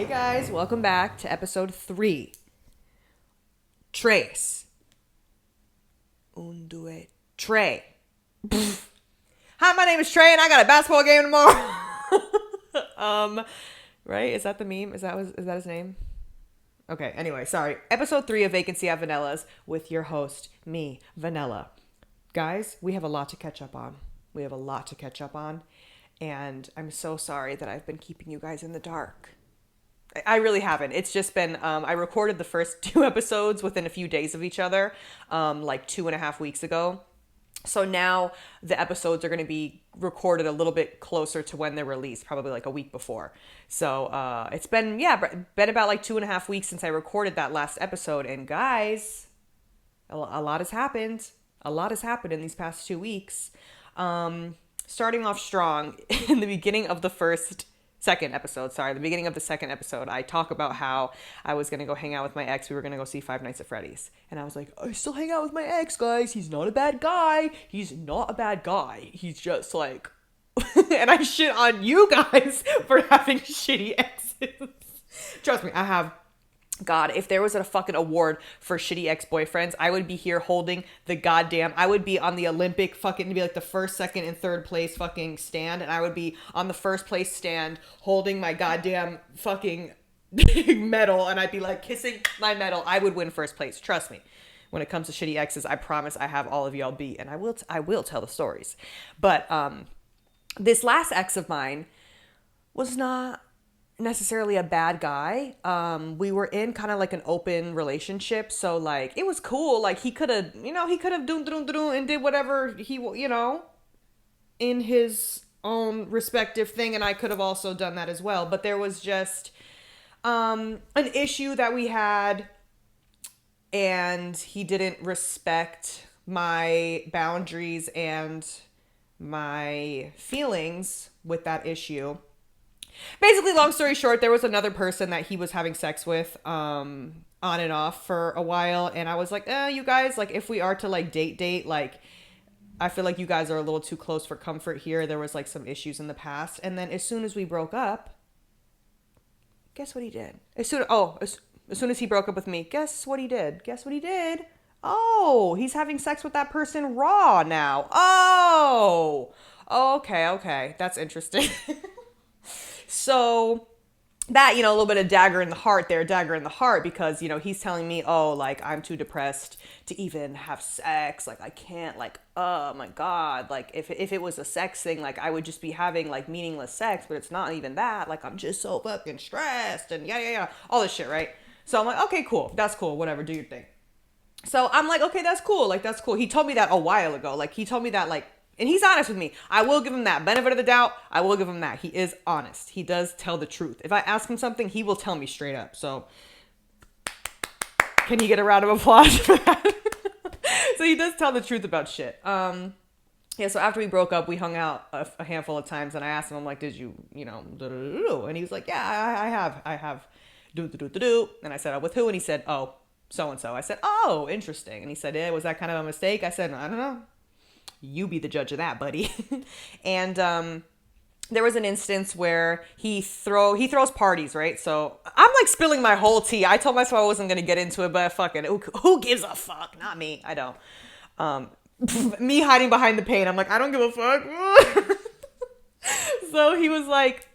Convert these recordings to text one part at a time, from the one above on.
Hey guys, welcome back to episode 3. Trace. Un, due, Trey. Hi, my name is Trey and I got a basketball game tomorrow. Right? Is that the meme? Is that his name? Okay, anyway, sorry. Episode 3 of Vacancy at Vanilla's with your host, me, Vanilla. Guys, we have a lot to catch up on. And I'm so sorry that I've been keeping you guys in the dark. I really haven't. It's just been, I recorded the first 2 episodes within a few days of each other, like 2.5 weeks ago. So now the episodes are going to be recorded a little bit closer to when they're released, probably like a week before. So it's been about like 2.5 weeks since I recorded that last episode. And guys, a lot has happened. A lot has happened in these past 2 weeks. Starting off strong in the beginning of the second episode, I talk about how I was going to go hang out with my ex. We were going to go see Five Nights at Freddy's. And I was like, I still hang out with my ex, guys. He's not a bad guy. He's just like, and I shit on you guys for having shitty exes. Trust me, I have. God, if there was a fucking award for shitty ex-boyfriends, I would be here holding I would be on the Olympic fucking, to be like the first, second, and third place fucking stand, and I would be on the first place stand holding my goddamn fucking medal, and I'd be like kissing my medal. I would win first place. Trust me. When it comes to shitty exes, I promise I have all of y'all beat, and I will tell the stories. But this last ex of mine was not necessarily a bad guy. We were in kind of like an open relationship, so like it was cool. Like he could have do and did whatever he in his own respective thing, and I could have also done that as well. But there was just an issue that we had, and he didn't respect my boundaries and my feelings with that issue. Basically, long story short, there was another person that he was having sex with on and off for a while. And I was like, you guys, like, if we are to, like, date, like, I feel like you guys are a little too close for comfort here. There was, like, some issues in the past. And then as soon as we broke up, guess what he did? As soon as he broke up with me, guess what he did? Oh, he's having sex with that person raw now. Oh, okay. That's interesting. So that, a little bit of dagger in the heart because, he's telling me, oh, like, I'm too depressed to even have sex. Like, I can't, like, oh my God. Like, if it was a sex thing, like, I would just be having, like, meaningless sex, but it's not even that. Like, I'm just so fucking stressed and yeah. All this shit, right? So I'm like, okay, cool. That's cool. Whatever. Do your thing. So I'm like, okay, that's cool. Like, that's cool. He told me that a while ago. Like, he told me that, like, and he's honest with me. I will give him that benefit of the doubt. I will give him that. He is honest. He does tell the truth. If I ask him something, he will tell me straight up. So can he get a round of applause for that? So he does tell the truth about shit. Yeah, so after we broke up, we hung out a handful of times, and I asked him, I'm like, did you, do? And he was like, yeah, I have do. And I said, oh, with who? And he said, oh, so-and-so. I said, oh, interesting. And he said, was that kind of a mistake? I said, I don't know. You be the judge of that, buddy. And there was an instance where he throws parties, right? So I'm like spilling my whole tea. I told myself I wasn't going to get into it, but fucking who gives a fuck? Not me. I don't. Me hiding behind the pain. I'm like, I don't give a fuck. So he was like,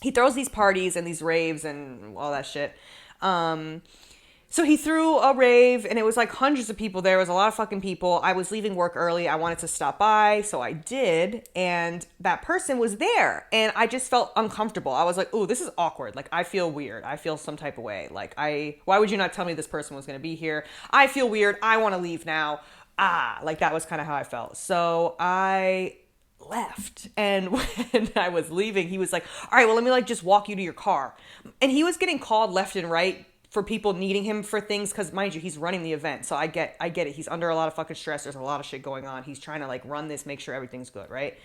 he throws these parties and these raves and all that shit. So he threw a rave, and it was like hundreds of people there. It was a lot of fucking people. I was leaving work early. I wanted to stop by, so I did. And that person was there, and I just felt uncomfortable. I was like, ooh, this is awkward. Like, I feel weird. I feel some type of way. Like, why would you not tell me this person was going to be here? I feel weird. I want to leave now. Like, that was kind of how I felt. So I left, and when I was leaving, he was like, all right, well, let me like just walk you to your car. And he was getting called left and right for people needing him for things, because mind you, he's running the event, so I get it. He's under a lot of fucking stress. There's a lot of shit going on. He's trying to like run this, make sure everything's good, right?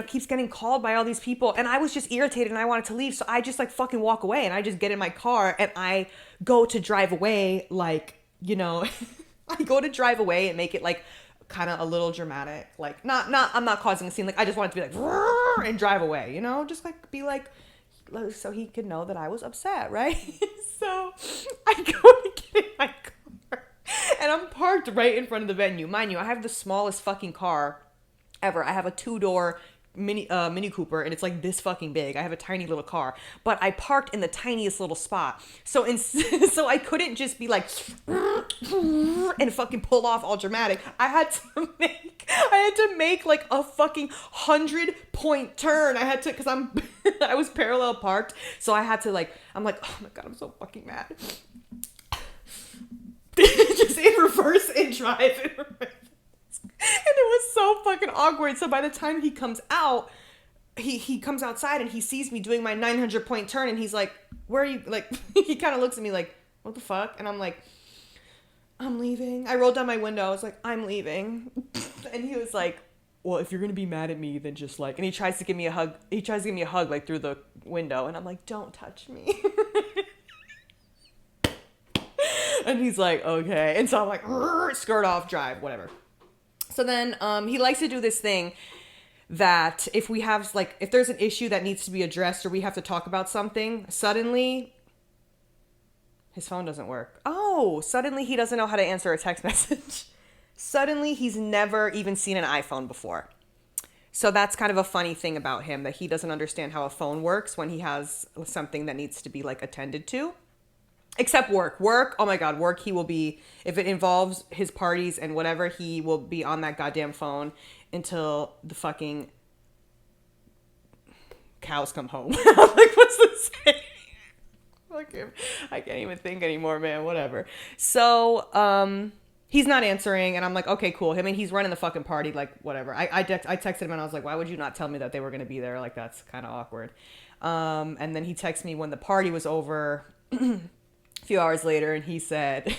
Keeps getting called by all these people, and I was just irritated and I wanted to leave, so I just like fucking walk away, and I just get in my car and I go to drive away, like, I go to drive away and make it like kind of a little dramatic, like not I'm not causing a scene, like I just want it to be like and drive away, just like be like, so he could know that I was upset, right? So I go to get in my car, and I'm parked right in front of the venue. Mind you, I have the smallest fucking car ever. I have a 2-door Mini Cooper, and it's like this fucking big. I have a tiny little car, but I parked in the tiniest little spot. So so I couldn't just be like and fucking pull off all dramatic. I had to make like a fucking 100-point turn. I had to, cause I was parallel parked. So I had to I'm like, oh my God, I'm so fucking mad. Just in reverse and drive in reverse. And it was so fucking awkward. So by the time he comes out, he comes outside and he sees me doing my 900-point turn, and he's like, where are you? Like, he kind of looks at me like, what the fuck? And I'm like, I'm leaving. I rolled down my window. I was like, I'm leaving. And he was like, well, if you're going to be mad at me, then just like, and he tries to give me a hug. He tries to give me a hug like through the window. And I'm like, don't touch me. And he's like, okay. And so I'm like, skirt off, drive, whatever. So then he likes to do this thing that if we have, like, if there's an issue that needs to be addressed or we have to talk about something, suddenly his phone doesn't work. Oh, suddenly he doesn't know how to answer a text message. Suddenly he's never even seen an iPhone before. So that's kind of a funny thing about him, that he doesn't understand how a phone works when he has something that needs to be like attended to. Except work. Oh my God, work, he will be, if it involves his parties and whatever, he will be on that goddamn phone until the fucking cows come home. I'm like, what's this saying? I can't even think anymore, man, whatever. So, he's not answering, and I'm like, okay, cool. I mean, he's running the fucking party, like, whatever. I texted him, and I was like, why would you not tell me that they were going to be there? Like, that's kind of awkward. And then he texted me when the party was over, a few hours later, and he said,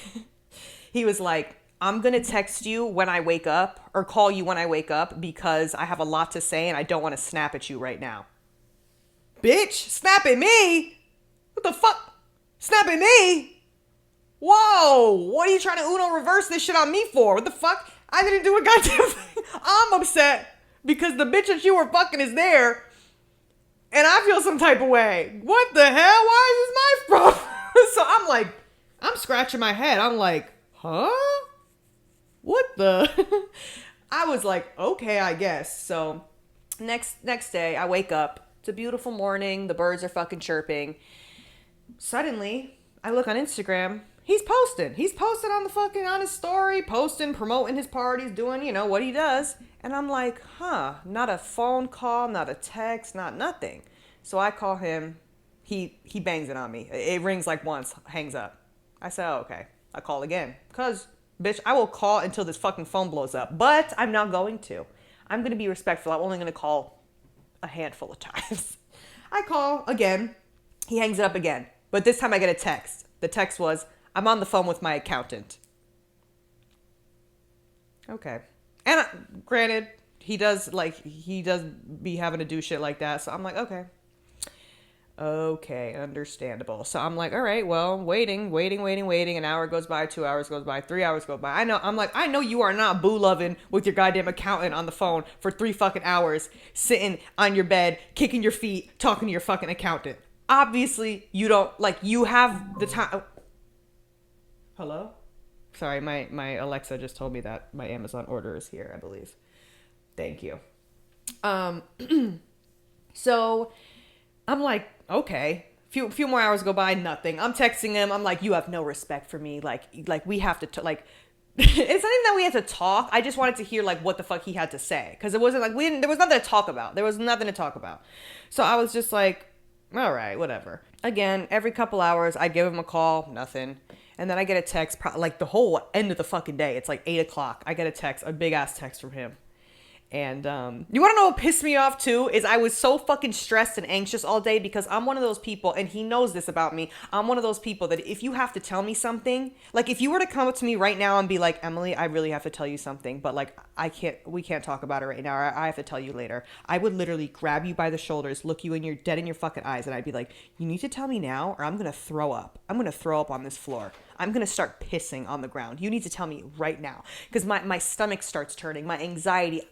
he was like, I'm going to text you when I wake up, or call you when I wake up, because I have a lot to say and I don't want to snap at you right now. Bitch, snap at me? What the fuck? Snap at me? Whoa, what are you trying to Uno reverse this shit on me for? What the fuck? I didn't do a goddamn thing. I'm upset because the bitch that you were fucking is there, and I feel some type of way. What the hell? Why is this my problem? So I'm like, I'm scratching my head. I'm like, huh? What the? I was like, okay, I guess. So next day I wake up. It's a beautiful morning. The birds are fucking chirping. Suddenly I look on Instagram. He's posted on his story, posting, promoting his parties, doing, what he does. And I'm like, not a phone call, not a text, not nothing. So I call him. He bangs it on me. It rings like once, hangs up. I say, oh, okay. I call again. Because, bitch, I will call until this fucking phone blows up. But I'm not going to. I'm going to be respectful. I'm only going to call a handful of times. I call again. He hangs it up again. But this time I get a text. The text was, I'm on the phone with my accountant. Okay. And granted, he does be having to do shit like that. So I'm like, okay, understandable. So I'm like, all right, well, waiting. An hour goes by, 2 hours goes by, 3 hours go by. I know you are not boo loving with your goddamn accountant on the phone for 3 fucking hours, sitting on your bed, kicking your feet, talking to your fucking accountant. Obviously, you don't, you have the time. Hello? Sorry, my Alexa just told me that my Amazon order is here, I believe. Thank you. So I'm like, okay. Few more hours go by, nothing. I'm texting him. I'm like, you have no respect for me. Like we have to, it's not even that we had to talk. I just wanted to hear, what the fuck he had to say. Because it wasn't there was nothing to talk about. So I was just like, all right, whatever. Again, every couple hours, I give him a call, nothing. And then I get a text, the whole end of the fucking day. It's 8 o'clock. I get a text, a big ass text from him. And you want to know what pissed me off too? Is I was so fucking stressed and anxious all day because I'm one of those people, and he knows this about me. I'm one of those people that if you have to tell me something, if you were to come up to me right now and be like, Emily, I really have to tell you something, but we can't talk about it right now. Or I have to tell you later. I would literally grab you by the shoulders, look you dead in your fucking eyes, and I'd be like, you need to tell me now or I'm going to throw up. I'm going to throw up on this floor. I'm going to start pissing on the ground. You need to tell me right now because my stomach starts turning, my anxiety.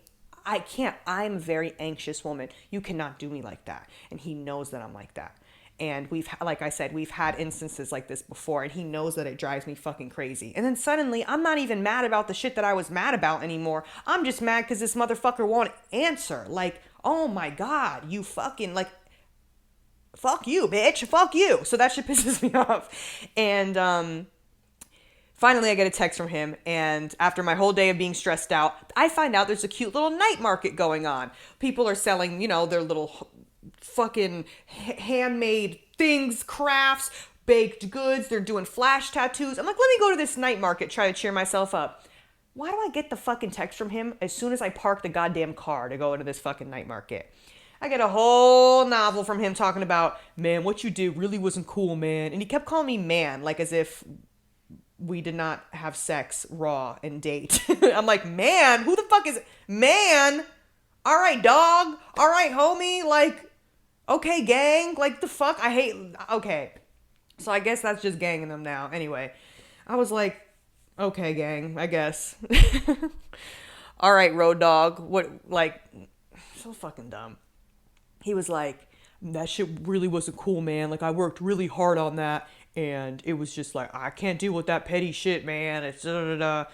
I can't. I'm a very anxious woman. You cannot do me like that. And he knows that I'm like that. And like I said, we've had instances like this before, and he knows that it drives me fucking crazy. And then suddenly I'm not even mad about the shit that I was mad about anymore. I'm just mad because this motherfucker won't answer. Like, oh my God, you fucking, like, fuck you, bitch, fuck you. So that shit pisses me off. And finally I get a text from him, and after my whole day of being stressed out, I find out there's a cute little night market going on. People are selling, you know, their little fucking handmade things, crafts, baked goods. They're doing flash tattoos. I'm like, let me go to this night market, try to cheer myself up. Why do I get the fucking text from him as soon as I park the goddamn car to go into this fucking night market? I get a whole novel from him talking about, man, what you did really wasn't cool, man. And he kept calling me man, like as if we did not have sex raw and date. I'm like, man, who the fuck is man? All right, dog. All right, homie. Like, okay, gang. Like, the fuck? I hate. Okay. So I guess that's just ganging them now. Anyway, I was like, okay, gang, I guess. All right, road dog. What, like, so fucking dumb. He was like, that shit really wasn't cool, man. Like, I worked really hard on that, and it was just like, I can't deal with that petty shit, man. It's da-da-da-da.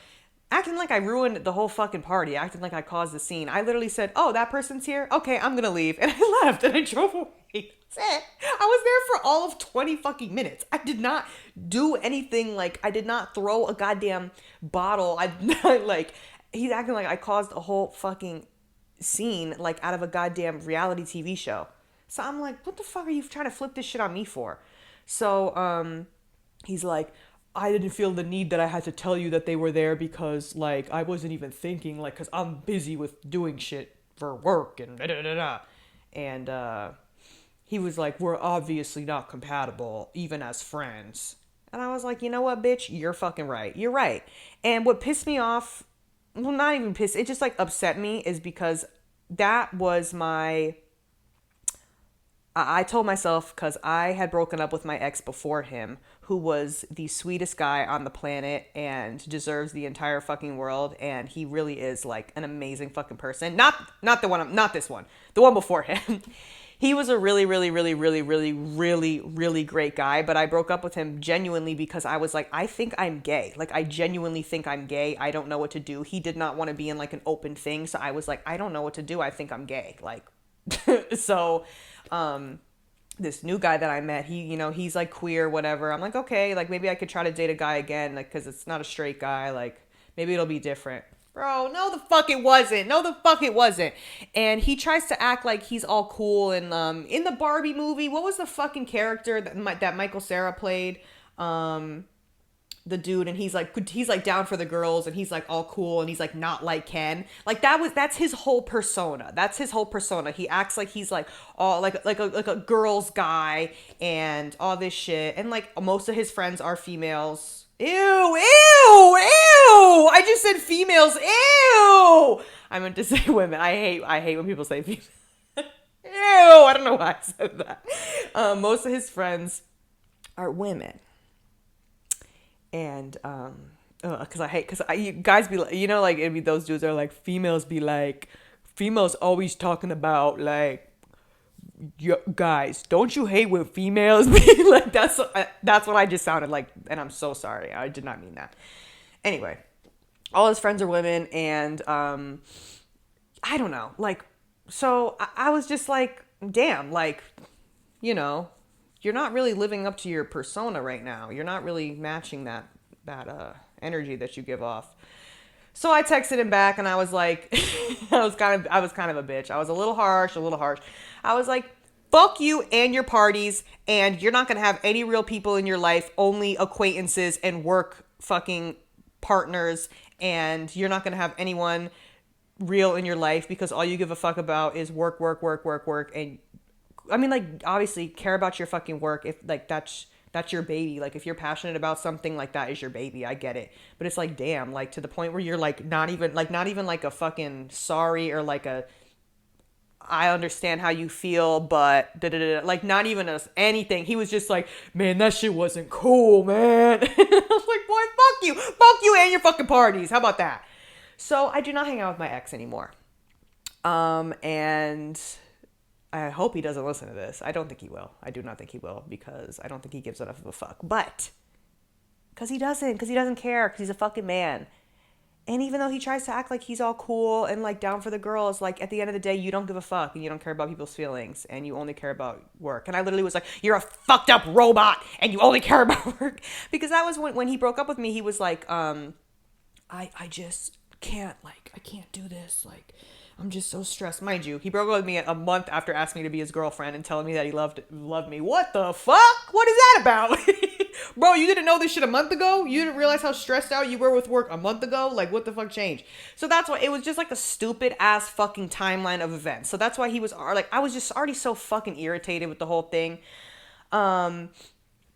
Acting like I ruined the whole fucking party. Acting like I caused the scene. I literally said, oh, that person's here? Okay, I'm gonna leave. And I left, and I drove away. That's it. I was there for all of 20 fucking minutes. I did not do anything. Like, I did not throw a goddamn bottle. I did not, like, he's acting like I caused a whole fucking scene, like, out of a goddamn reality TV show. So I'm like, what the fuck are you trying to flip this shit on me for? So, he's like, I didn't feel the need that I had to tell you that they were there because, like, I wasn't even thinking, like, because I'm busy with doing shit for work and da-da-da-da. And, he was like, we're obviously not compatible, even as friends. And I was like, you know what, bitch? You're fucking right. You're right. And what pissed me off, well, not even pissed, it just, like, upset me, is because that was my... I told myself, because I had broken up with my ex before him, who was the sweetest guy on the planet and deserves the entire fucking world, and he really is, like, an amazing fucking person. Not this one. The one before him. He was a really, really, really, really, really, really, really great guy, but I broke up with him genuinely because I was like, I think I'm gay. Like, I genuinely think I'm gay. I don't know what to do. He did not want to be in, like, an open thing, so I was like, I don't know what to do. I think I'm gay. Like, so... this new guy that I met, he, you know, he's like queer, whatever. I'm like, okay, like maybe I could try to date a guy again, like, cause it's not a straight guy, like maybe it'll be different. Bro, no the fuck it wasn't. No the fuck it wasn't. And he tries to act like he's all cool. And in the Barbie movie, what was the fucking character that Michael Cera played? The dude, and he's like down for the girls, and he's like all cool, and he's like not like Ken. Like that's his whole persona. That's his whole persona. He acts like he's like all like a girl's guy and all this shit. And like most of his friends are females. Ew, ew, ew. I just said females. Ew. I meant to say women. I hate when people say females. Ew. I don't know why I said that. Most of his friends are women. And because you guys be like, you know, like it'd be those dudes are like, females always talking about like, guys, don't you hate when females be like, that's what I just sounded like, and I'm so sorry, I did not mean that. Anyway, all his friends are women, and I don't know, like, so I was just like, damn, like, you know, you're not really living up to your persona right now. You're not really matching that energy that you give off. So I texted him back, and I was like, I was kind of a bitch. I was a little harsh. I was like, fuck you and your parties, and you're not going to have any real people in your life, only acquaintances and work fucking partners, and you're not going to have anyone real in your life because all you give a fuck about is work, and I mean, like, obviously care about your fucking work if, like, that's your baby. Like, if you're passionate about something, like, that is your baby. I get it. But it's like, damn, like, to the point where you're, like, not even like a fucking sorry or, like, I understand how you feel, but da-da-da-da. Like, not even anything. He was just like, man, that shit wasn't cool, man. I was like, boy, fuck you and your fucking parties. How about that? So I do not hang out with my ex anymore. And... I hope he doesn't listen to this. I don't think he will. I do not think he will, because I don't think he gives enough of a fuck. But because he doesn't care, because he's a fucking man. And even though he tries to act like he's all cool and like down for the girls, like at the end of the day, you don't give a fuck and you don't care about people's feelings and you only care about work. And I literally was like, you're a fucked up robot and you only care about work. Because that was when he broke up with me, he was like, I just can't, like, I can't do this. Like, I'm just so stressed. Mind you, he broke up with me a month after asking me to be his girlfriend and telling me that he loved me. What the fuck? What is that about? Bro, you didn't know this shit a month ago? You didn't realize how stressed out you were with work a month ago? Like, what the fuck changed? So that's why it was just like a stupid ass fucking timeline of events. So that's why he was like, I was just already so fucking irritated with the whole thing.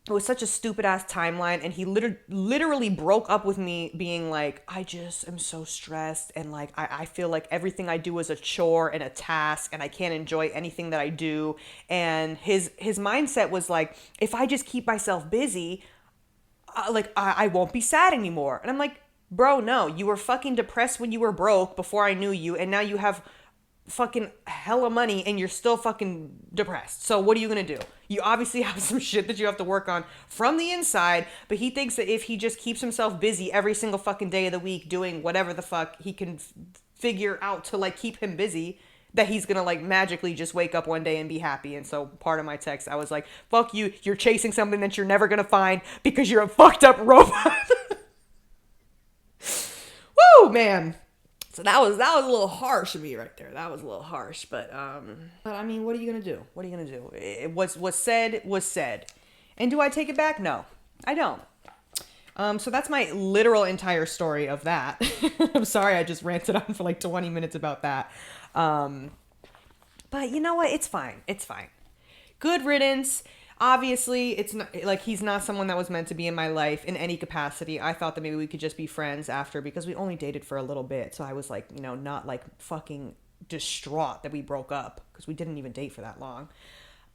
It was such a stupid ass timeline, and he literally broke up with me being like, I just am so stressed, and like I feel like everything I do is a chore and a task, and I can't enjoy anything that I do. And his mindset was like, if I just keep myself busy, I won't be sad anymore. And I'm like, bro, no, you were fucking depressed when you were broke before I knew you, and now you have fucking hella money and you're still fucking depressed. So what are you gonna do? You obviously have some shit that you have to work on from the inside, but he thinks that if he just keeps himself busy every single fucking day of the week doing whatever the fuck he can figure out to like keep him busy, that he's gonna like magically just wake up one day and be happy. And so part of my text, I was like, fuck you, you're chasing something that you're never gonna find because you're a fucked up robot. Woo, man. So that was a little harsh of me right there. That was a little harsh, but I mean, what are you gonna do? What are you gonna do? It was said was said, and do I take it back? No, I don't. So that's my literal entire story of that. I'm sorry, I just ranted on for like 20 minutes about that. But you know what? It's fine. It's fine. Good riddance. Obviously, it's not like he's not someone that was meant to be in my life in any capacity. I thought that maybe we could just be friends after, because we only dated for a little bit. So I was like, you know, not like fucking distraught that we broke up, because we didn't even date for that long.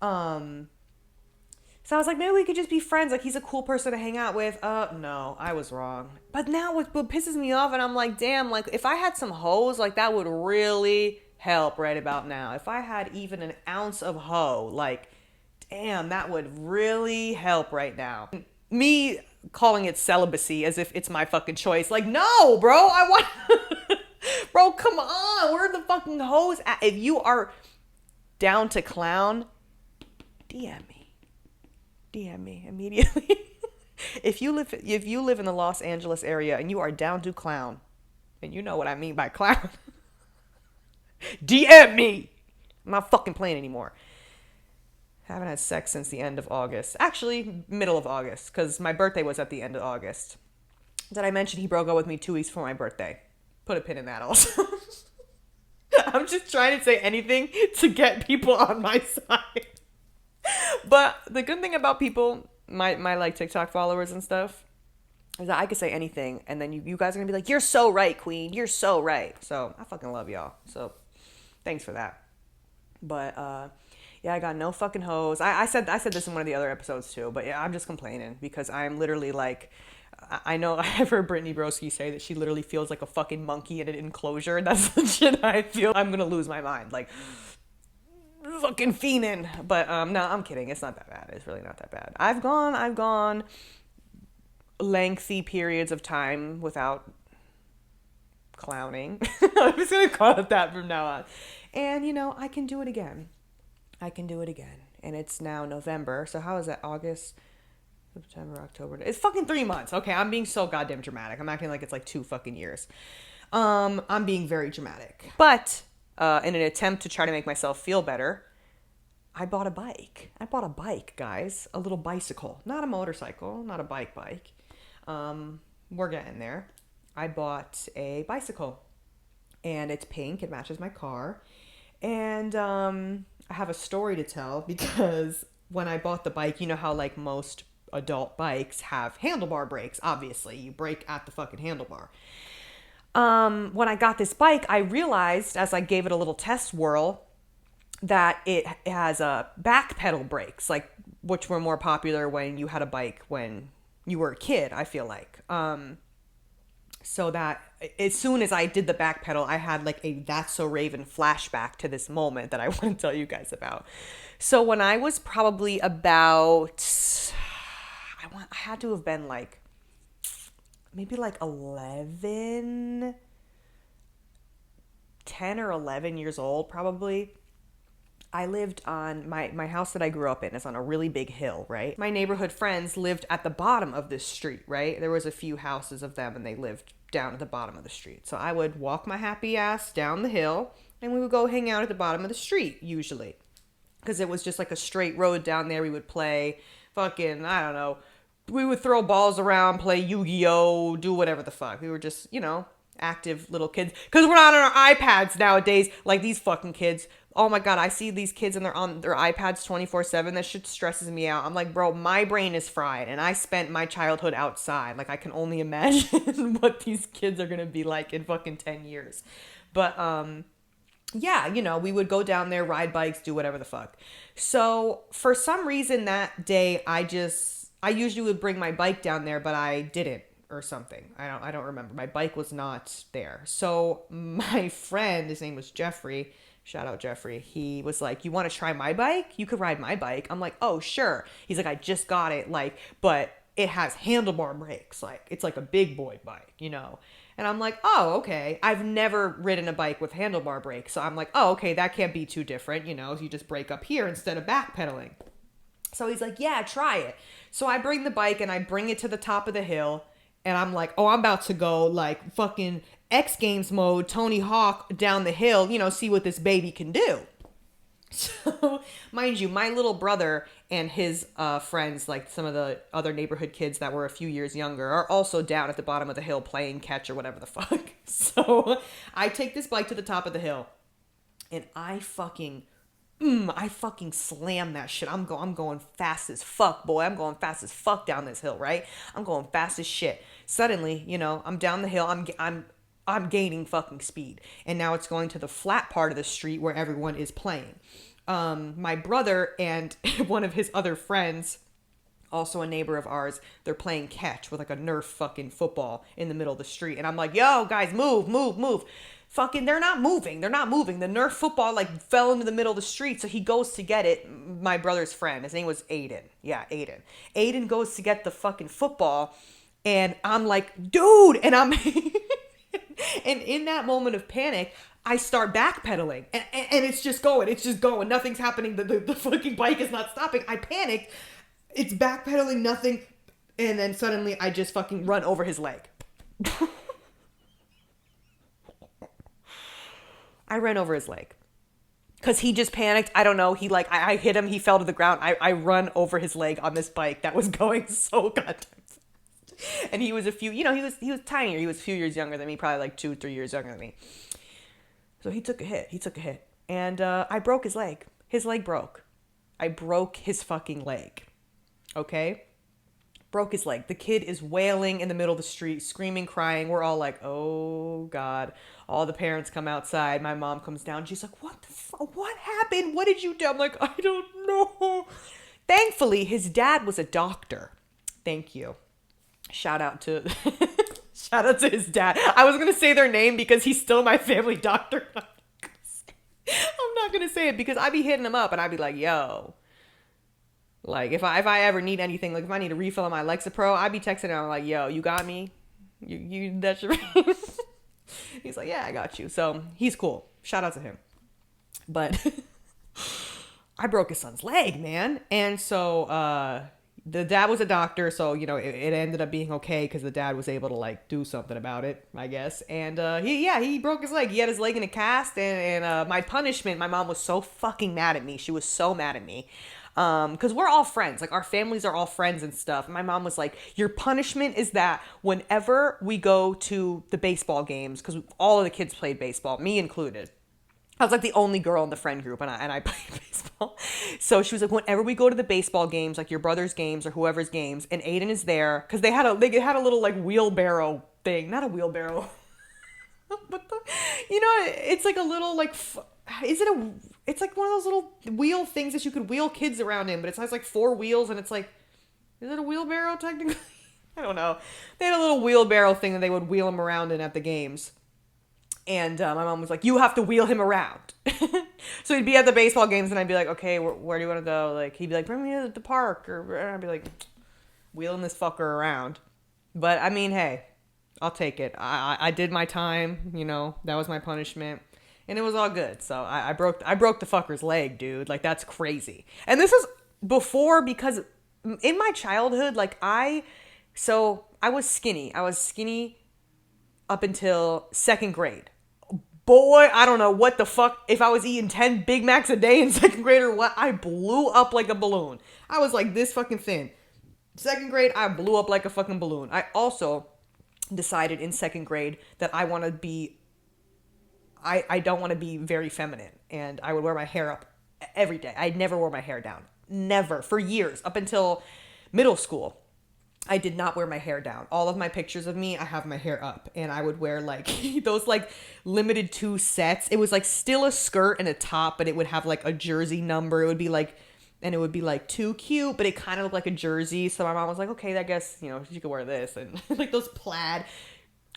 So I was like, maybe we could just be friends. Like, he's a cool person to hang out with. No, I was wrong. But now what pisses me off, and I'm like, damn, like if I had some hoes, like that would really help right about now. If I had even an ounce of hoe, like, damn, that would really help right now. Me calling it celibacy as if it's my fucking choice. Like, no, bro, I want... Bro, come on. Where are the fucking hoes at? If you are down to clown, DM me. DM me immediately. If you live in the Los Angeles area and you are down to clown, and you know what I mean by clown, DM me. I'm not fucking playing anymore. Haven't had sex since the end of August. Actually, middle of August, because my birthday was at the end of August. Did I mention he broke up with me 2 weeks before my birthday? Put a pin in that also. I'm just trying to say anything to get people on my side. But the good thing about people, my like TikTok followers and stuff, is that I could say anything, and then you guys are gonna be like, you're so right, queen. You're so right. So I fucking love y'all. So thanks for that. But yeah, I got no fucking hoes. I said this in one of the other episodes too, but yeah, I'm just complaining because I'm literally like, I know I've heard Brittany Broski say that she literally feels like a fucking monkey in an enclosure. That's the shit I feel. I'm gonna lose my mind, like fucking fiending. But no, I'm kidding. It's not that bad. It's really not that bad. I've gone lengthy periods of time without clowning. I'm just gonna call it that from now on. And you know, I can do it again. And it's now November. So how is that? August, September, October. It's fucking 3 months. Okay, I'm being so goddamn dramatic. I'm acting like it's like 2 fucking years. I'm being very dramatic. But in an attempt to try to make myself feel better, I bought a bike. Guys. A little bicycle. Not a motorcycle. Not a bike. We're getting there. I bought a bicycle. And it's pink. It matches my car. And I have a story to tell, because when I bought the bike, you know how like most adult bikes have handlebar brakes. Obviously, you brake at the fucking handlebar. When I got this bike, I realized as I gave it a little test whirl that it has back pedal brakes, like which were more popular when you had a bike when you were a kid, I feel like. So that as soon as I did the back pedal, I had like a That's So Raven flashback to this moment that I want to tell you guys about. So when I was probably about, I had to have been like maybe like 10 or 11 years old, probably. I lived on my house that I grew up in is on a really big hill, right? My neighborhood friends lived at the bottom of this street, right? There was a few houses of them and they lived down at the bottom of the street. So I would walk my happy ass down the hill and we would go hang out at the bottom of the street usually. Because it was just like a straight road down there. We would play fucking, I don't know. We would throw balls around, play Yu-Gi-Oh, do whatever the fuck. We were just, active little kids. Because we're not on our iPads nowadays like these fucking kids. Oh my God, I see these kids and they're on their iPads 24/7. That shit stresses me out. I'm like, bro, my brain is fried and I spent my childhood outside. Like, I can only imagine what these kids are going to be like in fucking 10 years. But, yeah, we would go down there, ride bikes, do whatever the fuck. So for some reason that day, I usually would bring my bike down there, but I didn't or something. I don't remember. My bike was not there. So my friend, his name was Jeffrey. Shout out Jeffrey. He was like, "You want to try my bike? You could ride my bike." I'm like, "Oh, sure." He's like, "I just got it, like, but it has handlebar brakes. Like, it's like a big boy bike. And I'm like, "Oh, okay." I've never ridden a bike with handlebar brakes. So I'm like, "Oh, okay, that can't be too different. You just brake up here instead of backpedaling." So he's like, "Yeah, try it." So I bring the bike and I bring it to the top of the hill. And I'm like, "Oh, I'm about to go like fucking X Games mode, Tony Hawk down the hill, see what this baby can do." So, mind you, my little brother and his friends, like some of the other neighborhood kids that were a few years younger, are also down at the bottom of the hill playing catch or whatever the fuck. So I take this bike to the top of the hill and I fucking slam that shit. I'm going fast as fuck, boy. I'm going fast as fuck down this hill, right? I'm going fast as shit. Suddenly, I'm down the hill. I'm gaining fucking speed, and now it's going to the flat part of the street where everyone is playing. My brother and one of his other friends, also a neighbor of ours, they're playing catch with like a Nerf fucking football in the middle of the street, and I'm like, "Yo, guys, move, move, move." Fucking, they're not moving. They're not moving. The Nerf football like fell into the middle of the street. So he goes to get it. My brother's friend, his name was Aiden. Yeah, Aiden. Aiden goes to get the fucking football. And I'm like, "Dude." And I'm, and in that moment of panic, I start backpedaling. And it's just going. It's just going. Nothing's happening. The fucking bike is not stopping. I panicked. It's backpedaling, nothing. And then suddenly I just fucking run over his leg. I ran over his leg. Because he just panicked. I don't know. I hit him. He fell to the ground. I run over his leg on this bike that was going so goddamn fast. And he was he was tinier. He was a few years younger than me. Probably like 2-3 years younger than me. So he took a hit. And I broke his leg. His leg broke. I broke his fucking leg. Okay? Broke his leg. The kid is wailing in the middle of the street, screaming, crying. We're all like, "Oh God." All the parents come outside. My mom comes down. She's like, "What the fuck? What happened? What did you do?" I'm like, "I don't know." Thankfully, his dad was a doctor. Thank you. Shout out to his dad. I was going to say their name because he's still my family doctor. I'm not going to say it because I'd be hitting him up and I'd be like, "Yo, like, if I ever need anything, like if I need a refill on my Lexapro, I'd be texting him like, 'Yo, you got me? You that shit?'" He's like, "Yeah, I got you." So he's cool. Shout out to him. But I broke his son's leg, man. And so the dad was a doctor, so it ended up being okay because the dad was able to like do something about it, I guess. And he broke his leg. He had his leg in a cast, and my punishment, my mom was so fucking mad at me. She was so mad at me. Because we're all friends, like our families are all friends and stuff. My mom was like, "Your punishment is that whenever we go to the baseball games," because all of the kids played baseball, me included. I was like the only girl in the friend group, and I played baseball. So she was like, "Whenever we go to the baseball games, like your brother's games or whoever's games, and Aiden is there," because they had a little like wheelbarrow thing, not a wheelbarrow. But it's like a little like. It's like one of those little wheel things that you could wheel kids around in, but it has like 4 wheels and it's like, is it a wheelbarrow technically? I don't know. They had a little wheelbarrow thing that they would wheel him around in at the games. And my mom was like, you have to wheel him around. So he'd be at the baseball games, and I'd be like, okay, where do you want to go? Like, he'd be like, bring me to the park. And I'd be like, wheeling this fucker around. But, I mean, hey, I'll take it. I did my time, you know. That was my punishment. And it was all good. So I broke the fucker's leg, dude. Like, that's crazy. And this is before, because in my childhood, like, I was skinny. I was skinny up until second grade. Boy, I don't know what the fuck, if I was eating 10 Big Macs a day in second grade or what, I blew up like a balloon. I was like this fucking thin. Second grade, I blew up like a fucking balloon. I also decided in second grade that I want to be, I don't want to be very feminine. And I would wear my hair up every day. I never wore my hair down. Never. For years. Up until middle school. I did not wear my hair down. All of my pictures of me, I have my hair up. And I would wear like those like limited 2 sets. It was like still a skirt and a top, but it would have like a jersey number. It would be like, and it would be like too cute, but it kind of looked like a jersey. So my mom was like, okay, I guess, you know, you could wear this. And like those plaid,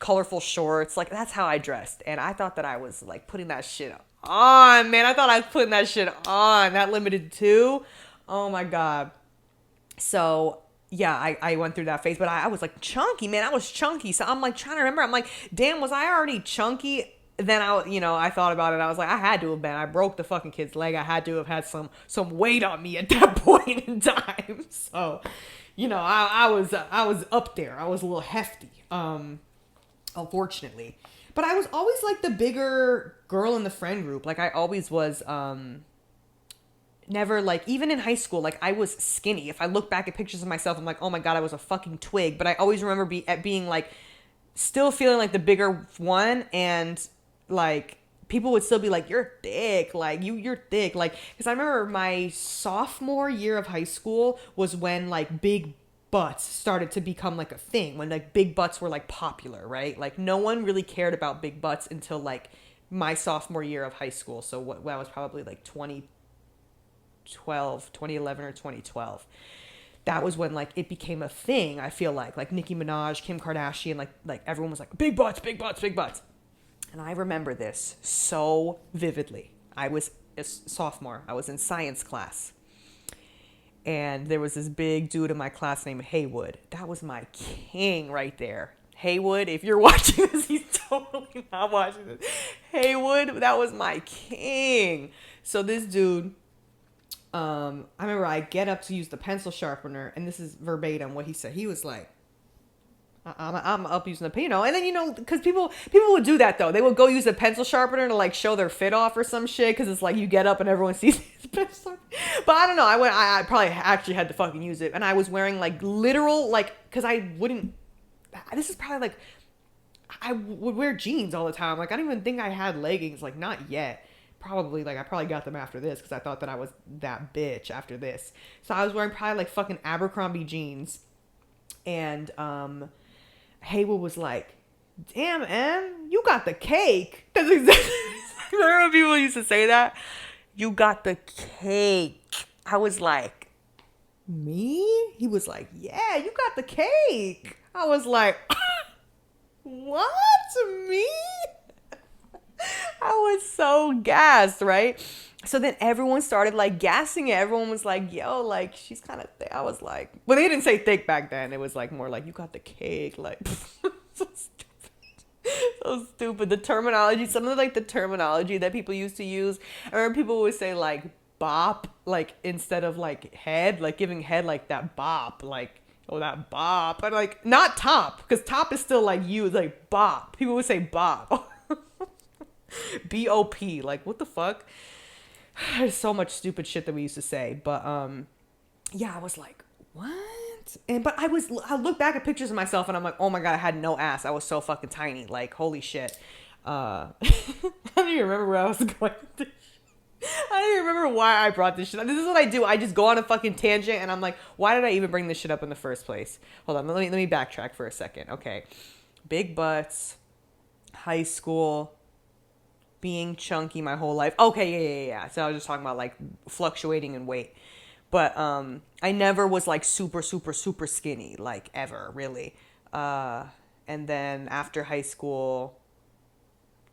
colorful shorts. Like that's how I dressed. And I thought that I was like putting that shit on, man. I thought I was putting that shit on. That limited 2. Oh my God. So yeah, I went through that phase, but I was like chunky, man. I was chunky. So I'm like trying to remember. I'm like, damn, was I already chunky? Then I thought about it. I was like, I had to have been. I broke the fucking kid's leg. I had to have had some weight on me at that point in time. So, I was up there. I was a little hefty. Unfortunately, but I was always like the bigger girl in the friend group. Like I always was. Never, like, even in high school, like, I was skinny. If I look back at pictures of myself, I'm like, oh my God, I was a fucking twig. But I always remember being, like, still feeling like the bigger one. And, like, people would still be like, you're thick. Like, you're thick. Like, because I remember my sophomore year of high school was when, like, big butts started to become, like, a thing. When, like, big butts were, like, popular, right? Like, no one really cared about big butts until, like, my sophomore year of high school. So, that was probably, like, 2011 or 2012. That was when like it became a thing. I feel like Nicki Minaj, Kim Kardashian, like everyone was like big butts, big butts, big butts. And I remember this so vividly. I was a sophomore. I was in science class. And there was this big dude in my class named Haywood. That was my king right there. Haywood, if you're watching this, he's totally not watching this. Haywood, that was my king. So this dude, I remember I get up to use the pencil sharpener, and this is verbatim what he said. He was like, I'm up using the pen, and then, because people would do that, though. They would go use a pencil sharpener to, like, show their fit off or some shit, because it's like you get up and everyone sees the pencil sharpener. But I don't know. I probably actually had to fucking use it, and I was wearing, like, literal, like, because I wouldn't, this is probably, like, I would wear jeans all the time. Like, I don't even think I had leggings, like, not yet. Probably, like, I probably got them after this because I thought that I was that bitch after this. So I was wearing probably, like, fucking Abercrombie jeans. And Haywood was like, damn, Em, you got the cake. That's exactly, remember when people used to say that? You got the cake. I was like, me? He was like, yeah, you got the cake. I was like, what? Me? I was so gassed, right? So then everyone started like gassing it. Everyone was like, yo, like she's kind of thick. I was like, well, they didn't say thick back then. It was like more like, you got the cake. Like, so stupid. So stupid. The terminology, some of like the terminology that people used to use. I remember people would say like bop, like instead of like head, like giving head like that bop, like, oh, that bop. And like, not top, because top is still like you, like bop. People would say bop. B-O-P, like what the fuck? There's so much stupid shit that we used to say, but yeah, I was like, what? But I look back at pictures of myself and I'm like, oh my God, I had no ass. I was so fucking tiny, like holy shit. I don't even remember where I was going with this. I don't even remember why I brought this shit up. This is what I do. I just go on a fucking tangent and I'm like, why did I even bring this shit up in the first place? Hold on, let me backtrack for a second. Okay, big butts, high school, being chunky my whole life. Okay, yeah. So I was just talking about like fluctuating in weight. But I never was like super, super, super skinny, like ever, really. And then after high school,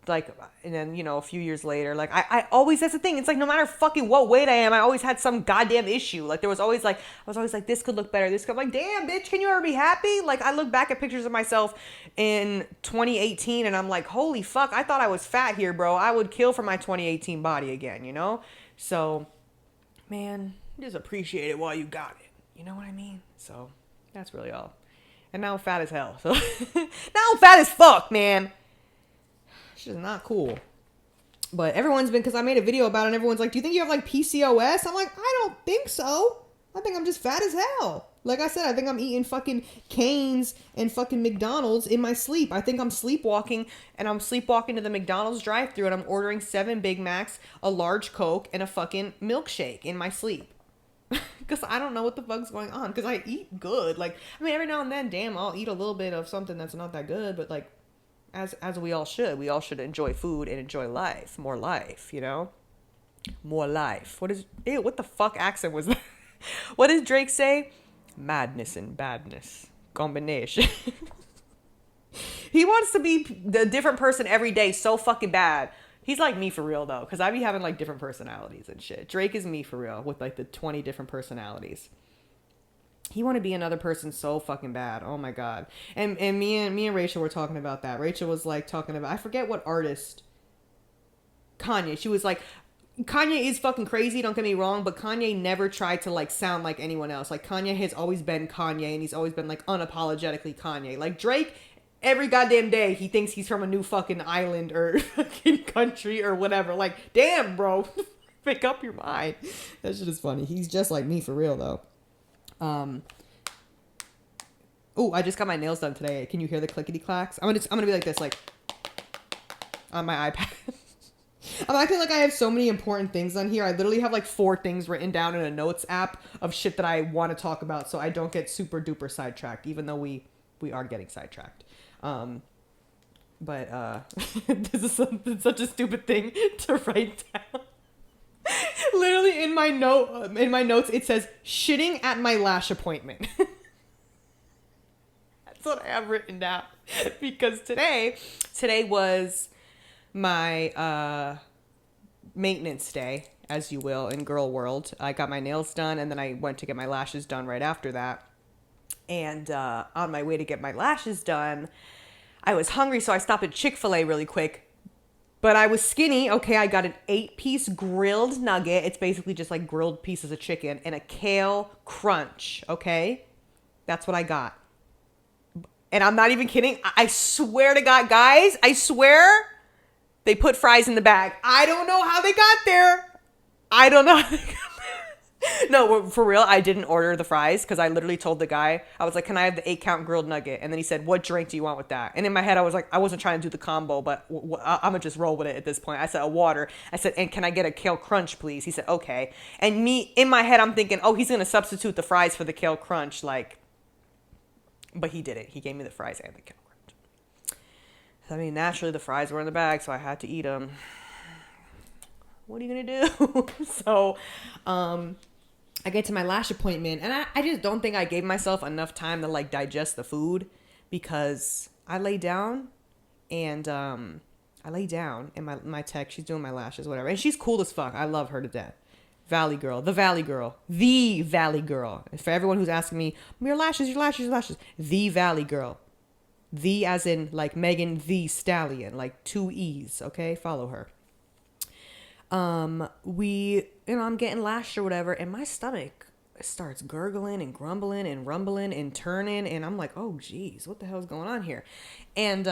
like, and then, you know, a few years later, like, I always, that's the thing. It's like, no matter fucking what weight I am, I always had some goddamn issue. Like, there was always like, I was always like, this could look better. This could, I'm like, damn, bitch, can you ever be happy? Like, I look back at pictures of myself in 2018 and I'm like, holy fuck, I thought I was fat here, bro. I would kill for my 2018 body again, you know? So, man, just appreciate it while you got it. You know what I mean? So, that's really all. And now I'm fat as hell. So, now I'm fat as fuck, man. Shit is not cool. But everyone's been, because I made a video about it, and everyone's like, do you think you have like PCOS? I'm like, I don't think so. I think I'm just fat as hell. Like I said, I think I'm eating fucking Cane's and fucking McDonald's in my sleep. I think I'm sleepwalking, and I'm sleepwalking to the McDonald's drive-thru, and I'm ordering 7 Big Macs, a large Coke, and a fucking milkshake in my sleep. Because I don't know what the fuck's going on. Because I eat good. Like, I mean, every now and then, damn, I'll eat a little bit of something that's not that good, but like, as we all should enjoy food and enjoy life, you know, more life. What the fuck accent was that? What does Drake say? Madness and badness combination. He wants to be the different person every day so fucking bad. He's like me for real though, because I be having like different personalities and shit. Drake is me for real with like the 20 different personalities. He want to be another person so fucking bad. Oh my god. And me and Rachel were talking about that. Rachel was like talking about, I forget what artist. Kanye. She was like, Kanye is fucking crazy, don't get me wrong, but Kanye never tried to like sound like anyone else. Like Kanye has always been Kanye, and he's always been like unapologetically Kanye. Like Drake, every goddamn day he thinks he's from a new fucking island or fucking country or whatever. Like, damn, bro. Pick up your mind. That shit is funny. He's just like me for real though. Oh, I just got my nails done today. Can you hear the clickety clacks? I'm gonna be like this, like on my iPad. I'm acting like I have so many important things on here. I literally have like 4 things written down in a notes app of shit that I want to talk about, so I don't get super duper sidetracked, even though we are getting sidetracked. But this is such a stupid thing to write down. Literally in my notes it says shitting at my lash appointment. That's what I have written down, because today was my maintenance day, as you will, in girl world. I got my nails done, and then I went to get my lashes done right after that. And on my way to get my lashes done, I was hungry, so I stopped at Chick-fil-A really quick. But I was skinny. Okay, I got an 8-piece grilled nugget. It's basically just like grilled pieces of chicken and a kale crunch. Okay, that's what I got. And I'm not even kidding. I swear to God, guys, I swear they put fries in the bag. I don't know how they got there. I don't know how they got there. No, for real, I didn't order the fries because I literally told the guy, I was like, can I have the 8-count grilled nugget? And then he said, what drink do you want with that? And in my head, I was like, I wasn't trying to do the combo, but I'm going to just roll with it at this point. I said, a water. I said, and can I get a kale crunch, please? He said, okay. And me, in my head, I'm thinking, oh, he's going to substitute the fries for the kale crunch. Like, but he didn't. He gave me the fries and the kale crunch. I mean, naturally, the fries were in the bag, so I had to eat them. What are you going to do? So, I get to my lash appointment, and I just don't think I gave myself enough time to like digest the food, because I lay down and my tech, she's doing my lashes, whatever. And she's cool as fuck. I love her to death. Valley girl. The Valley girl. For everyone who's asking me, your lashes. The Valley girl. The as in like Megan the Stallion, like 2 E's. Okay, follow her. I'm getting lashed or whatever, and my stomach starts gurgling and grumbling and rumbling and turning, and I'm like, oh geez, what the hell's going on here? And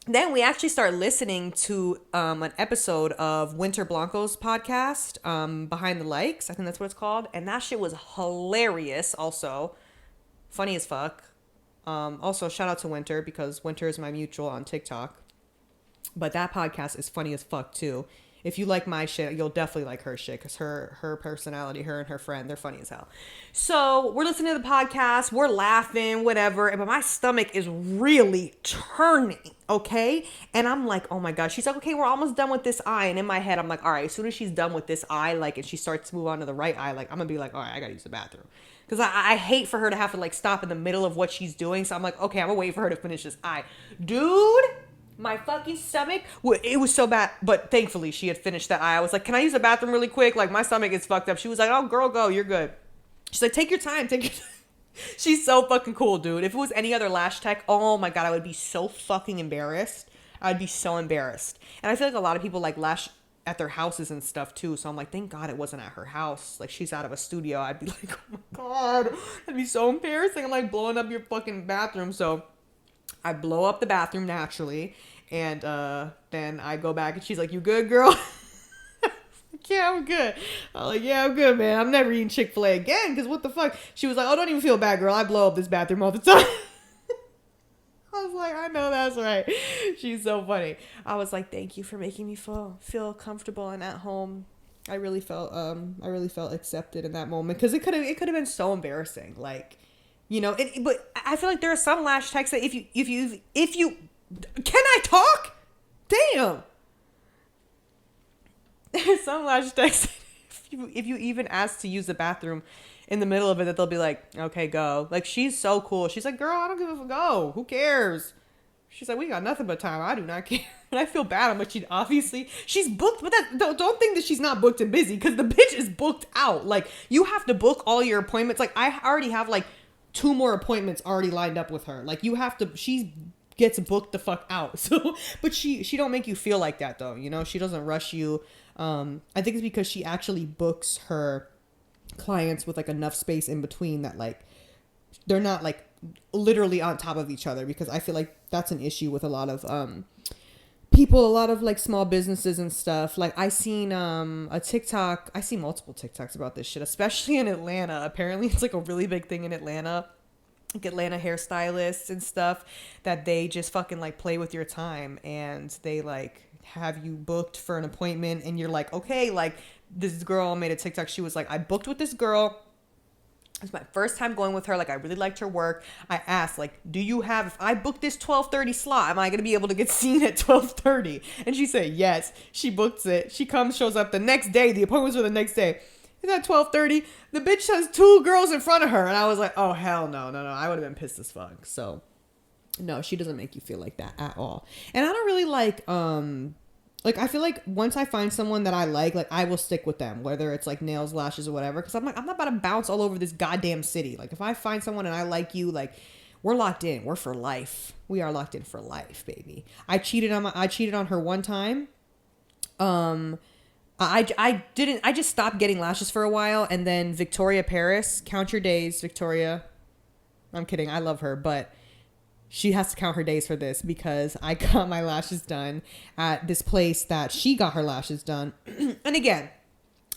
then we actually start listening to an episode of Winter Blanco's podcast, Behind the Likes, I think that's what it's called, and that shit was hilarious. Also funny as fuck. Also shout out to Winter, because Winter is my mutual on TikTok, but that podcast is funny as fuck too. If you like my shit, you'll definitely like her shit, because her personality, her and her friend, they're funny as hell. So we're listening to the podcast, we're laughing, whatever, but my stomach is really turning, okay? And I'm like, oh my God. She's like, okay, we're almost done with this eye. And in my head, I'm like, all right, as soon as she's done with this eye, like, and she starts to move on to the right eye, like, I'm gonna be like, all right, I gotta use the bathroom. Because I hate for her to have to like stop in the middle of what she's doing. So I'm like, okay, I'm gonna wait for her to finish this eye. Dude, my fucking stomach, it was so bad. But thankfully, she had finished that eye. I was like, can I use the bathroom really quick? Like, my stomach is fucked up. She was like, oh, girl, go. You're good. She's like, take your time. Take your time. She's so fucking cool, dude. If it was any other lash tech, oh my God, I would be so fucking embarrassed. I'd be so embarrassed. And I feel like a lot of people like lash at their houses and stuff too. So I'm like, thank God it wasn't at her house. Like, she's out of a studio. I'd be like, oh my God, that'd be so embarrassing. I'm like blowing up your fucking bathroom. So I blow up the bathroom naturally. And then I go back and she's like, you good, girl? Yeah, I'm good. I'm like, yeah, I'm good, man. I'm never eating Chick-fil-A again, because what the fuck? She was like, oh, don't even feel bad, girl. I blow up this bathroom all the time. I was like, I know that's right. She's so funny. I was like, thank you for making me feel comfortable and at home. I really felt accepted in that moment, because it could have been so embarrassing, like, you know. But I feel like there are some lash techs that if you can I talk? Damn. There's some lash techs, if you even ask to use the bathroom in the middle of it, that they'll be like, okay, go. Like, she's so cool. She's like, girl, I don't give a fuck. Go. Who cares? She's like, we got nothing but time. I do not care. And I feel bad. But she's booked. But don't think that she's not booked and busy, because the bitch is booked out. Like, you have to book all your appointments. Like, I already have like 2 more appointments already lined up with her. Like, you have to, she gets booked the fuck out. So, but she don't make you feel like that though. You know, she doesn't rush you. I think it's because she actually books her clients with like enough space in between that like they're not like literally on top of each other, because I feel like that's an issue with a lot of people, a lot of like small businesses and stuff. Like, I seen a TikTok, I see multiple TikToks about this shit, especially in Atlanta. Apparently it's like a really big thing in Atlanta. Like, Atlanta hairstylists and stuff, that they just fucking like play with your time, and they like have you booked for an appointment, and you're like, okay, like, this girl made a TikTok. She was like, I booked with this girl. It's my first time going with her. Like, I really liked her work. I asked, like, do you have, if I book this 12:30 slot, am I going to be able to get seen at 12:30? And she said, yes. She books it. She comes, shows up the next day. The appointments were the next day. It's at 12:30. The bitch has 2 girls in front of her. And I was like, oh, hell no. I would have been pissed as fuck. So, no, she doesn't make you feel like that at all. And I don't really like, I feel like once I find someone that I like I will stick with them, whether it's like nails, lashes, or whatever. Because I'm like, I'm not about to bounce all over this goddamn city. Like, if I find someone and I like you, like, we're locked in. We're for life. We are locked in for life, baby. I cheated on her one time. I just stopped getting lashes for a while, and then Victoria Paris, count your days, Victoria. I'm kidding. I love her, but she has to count her days for this, because I got my lashes done at this place that she got her lashes done. And again,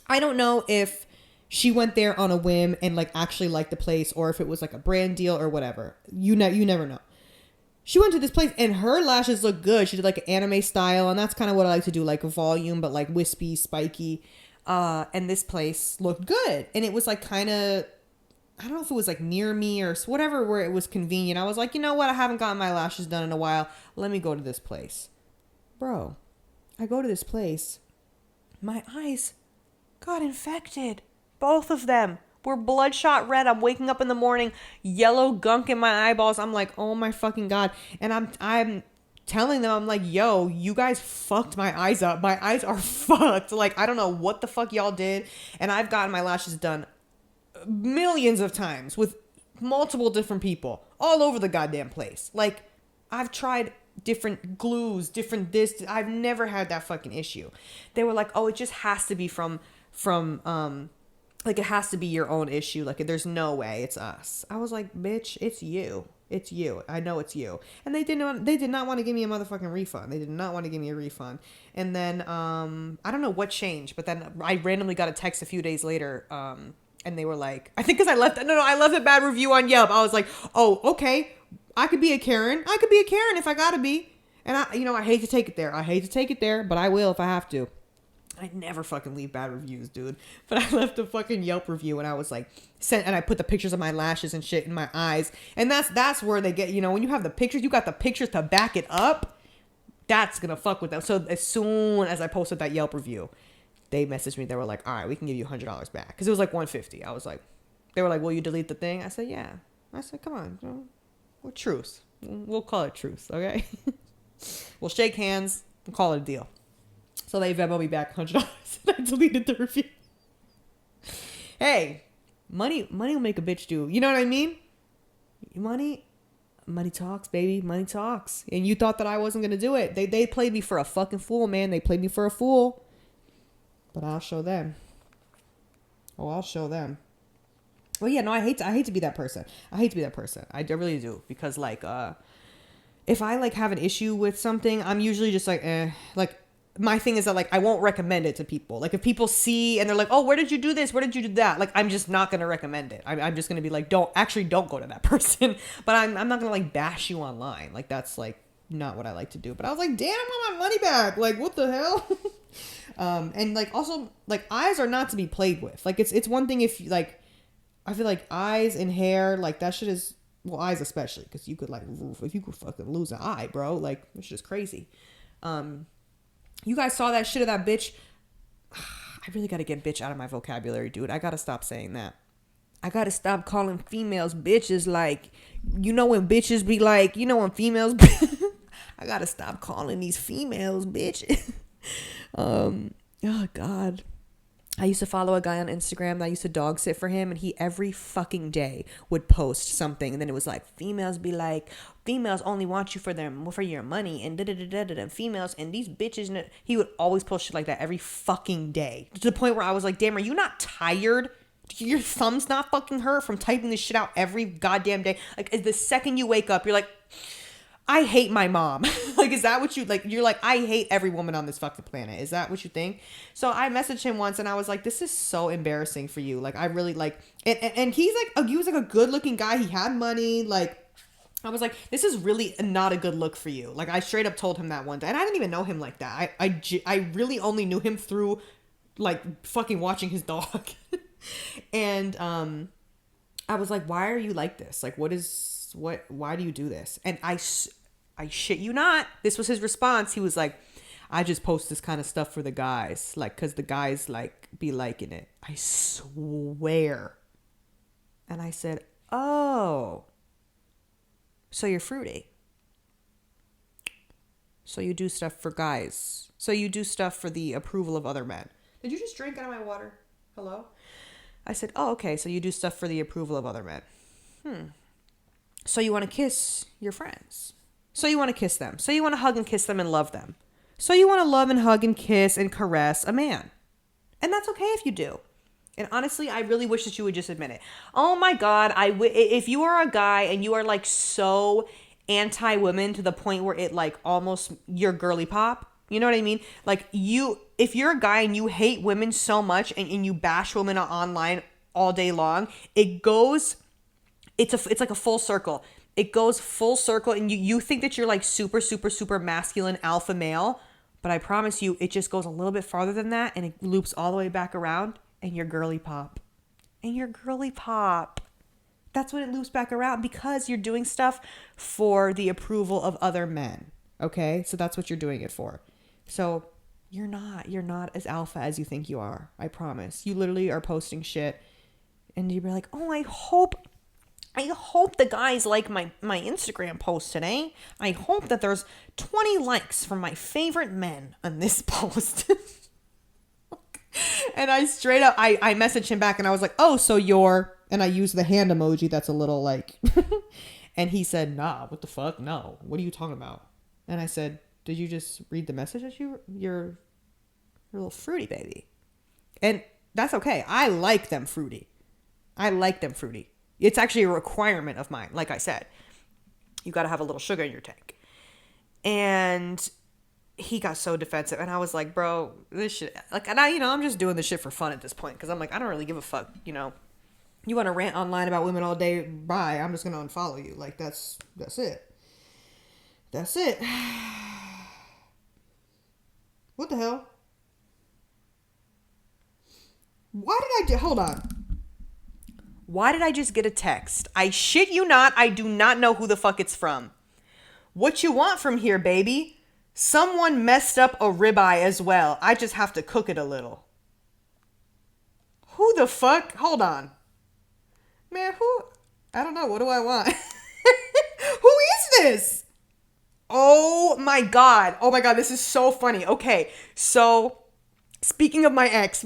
I don't know if she went there on a whim and like actually liked the place, or if it was like a brand deal or whatever. You never know. She went to this place and her lashes look good. She did like an anime style, and that's kind of what I like to do, like a volume, but like wispy, spiky. And this place looked good. And it was like kind of, I don't know if it was like near me or whatever, where it was convenient. I was like, you know what? I haven't gotten my lashes done in a while. Let me go to this place. Bro, I go to this place. My eyes got infected. Both of them were bloodshot red. I'm waking up in the morning, yellow gunk in my eyeballs. I'm like, oh my fucking God. And I'm telling them, I'm like, yo, you guys fucked my eyes up. My eyes are fucked. Like, I don't know what the fuck y'all did. And I've gotten my lashes done millions of times with multiple different people all over the goddamn place. Like, I've tried different glues, different this. I've never had that fucking issue. They were like, oh, it just has to be from like, it has to be your own issue. Like, there's no way it's us. I was like, bitch, it's you. It's you. I know it's you. And they did not want to give me a motherfucking refund. They did not want to give me a refund. And then, I don't know what changed, but then I randomly got a text a few days later, and they were like, I think because I left a bad review on Yelp. I was like, oh, okay, I could be a Karen. I could be a Karen if I gotta be. And I hate to take it there. But I will if I have to. I never fucking leave bad reviews, dude. But I left a fucking Yelp review and I was like, and I put the pictures of my lashes and shit in my eyes. And that's where they get, when you have the pictures, you got the pictures to back it up. That's gonna fuck with them. So as soon as I posted that Yelp review, they messaged me. They were like, all right, we can give you $100 back. Because it was like $150. I was like, they were like, will you delete the thing? I said, yeah. I said, come on. We're truce. We'll call it truce, okay? We'll shake hands and call it a deal. So they Venmo me back $100 and I deleted the review. Hey, money will make a bitch do. You know what I mean? Money talks, baby. Money talks. And you thought that I wasn't going to do it. They played me for a fucking fool, man. They played me for a fool. But I'll show them. Oh, I'll show them. Well, yeah, no, I hate to be that person. I really do. Because, like, if I, like, have an issue with something, I'm usually just like, like, my thing is that, like, I won't recommend it to people. Like, if people see and they're like, oh, where did you do this? Where did you do that? Like, I'm just not going to recommend it. I'm just going to be like, don't go to that person. But I'm not going to, like, bash you online. Like, that's, like, not what I like to do. But I was like, damn, I want my money back. Like, what the hell? And, like, also, like, eyes are not to be played with. Like, it's one thing if, like, I feel like eyes and hair, like, that shit is, well, eyes especially. Because you could, like, if you could fucking lose an eye, bro. Like, it's just crazy. You guys saw that shit of that bitch. I really got to get bitch out of my vocabulary, dude. I got to stop saying that. I got to stop calling females bitches like, when bitches be like, when females I got to stop calling these females bitches. Oh, God. I used to follow a guy on Instagram that I used to dog sit for him, and he every fucking day would post something, and then it was like, females only want you for your money, and da-da-da-da-da, females, and these bitches, he would always post shit like that every fucking day, to the point where I was like, damn, are you not tired? Your thumb's not fucking hurt from typing this shit out every goddamn day? Like, the second you wake up, you're like, I hate my mom. Like, is that what you, like, you're like, I hate every woman on this fucking planet. Is that what you think? So I messaged him once and I was like, this is so embarrassing for you. Like, I really like, and he was like a good looking guy. He had money. Like, I was like, this is really not a good look for you. Like, I straight up told him that one day, and I didn't even know him like that. I really only knew him through, like, fucking watching his dog. And, I was like, why are you like this? Like, why do you do this? And I shit you not, this was his response. He was like, I just post this kind of stuff for the guys, like, because the guys, like, be liking it. I swear. And I said, oh, so you're fruity. So you do stuff for guys. So you do stuff for the approval of other men. Did you just drink out of my water? Hello? I said, oh, okay, so you do stuff for the approval of other men. So you want to kiss your friends. So you want to kiss them. So you want to hug and kiss them and love them. So you want to love and hug and kiss and caress a man. And that's okay if you do. And honestly, I really wish that you would just admit it. Oh my God, if you are a guy and you are like so anti-women to the point where it like almost, you're girly pop. You know what I mean? Like if you're a guy and you hate women so much and you bash women online all day long, it's like a full circle. It goes full circle and you think that you're like super, super, super masculine alpha male. But I promise you, it just goes a little bit farther than that and it loops all the way back around and you're girly pop. And you're girly pop. That's what it loops back around because you're doing stuff for the approval of other men. Okay? So that's what you're doing it for. So you're not as alpha as you think you are. I promise. You literally are posting shit and you're like, oh, I hope the guys like my Instagram post today. I hope that there's 20 likes from my favorite men on this post. And I straight up, I messaged him back and I was like, oh, so you're, and I used the hand emoji that's a little like, and he said, nah, what the fuck? No. What are you talking about? And I said, did you just read the message that you're a little fruity baby? And that's okay. I like them fruity. It's actually a requirement of mine. Like I said, you got to have a little sugar in your tank. And he got so defensive. And I was like, bro, this shit, like, and I'm just doing this shit for fun at this point. Cause I'm like, I don't really give a fuck. You want to rant online about women all day. Bye. I'm just going to unfollow you. Like that's it. That's it. What the hell? Why did I do? Hold on. Why did I just get a text? I shit you not. I do not know who the fuck it's from. What you want from here, baby? Someone messed up a ribeye as well. I just have to cook it a little. Who the fuck? Hold on. Man, who? I don't know. What do I want? Who is this? Oh my God. Oh my God. This is so funny. Okay. So, speaking of my ex,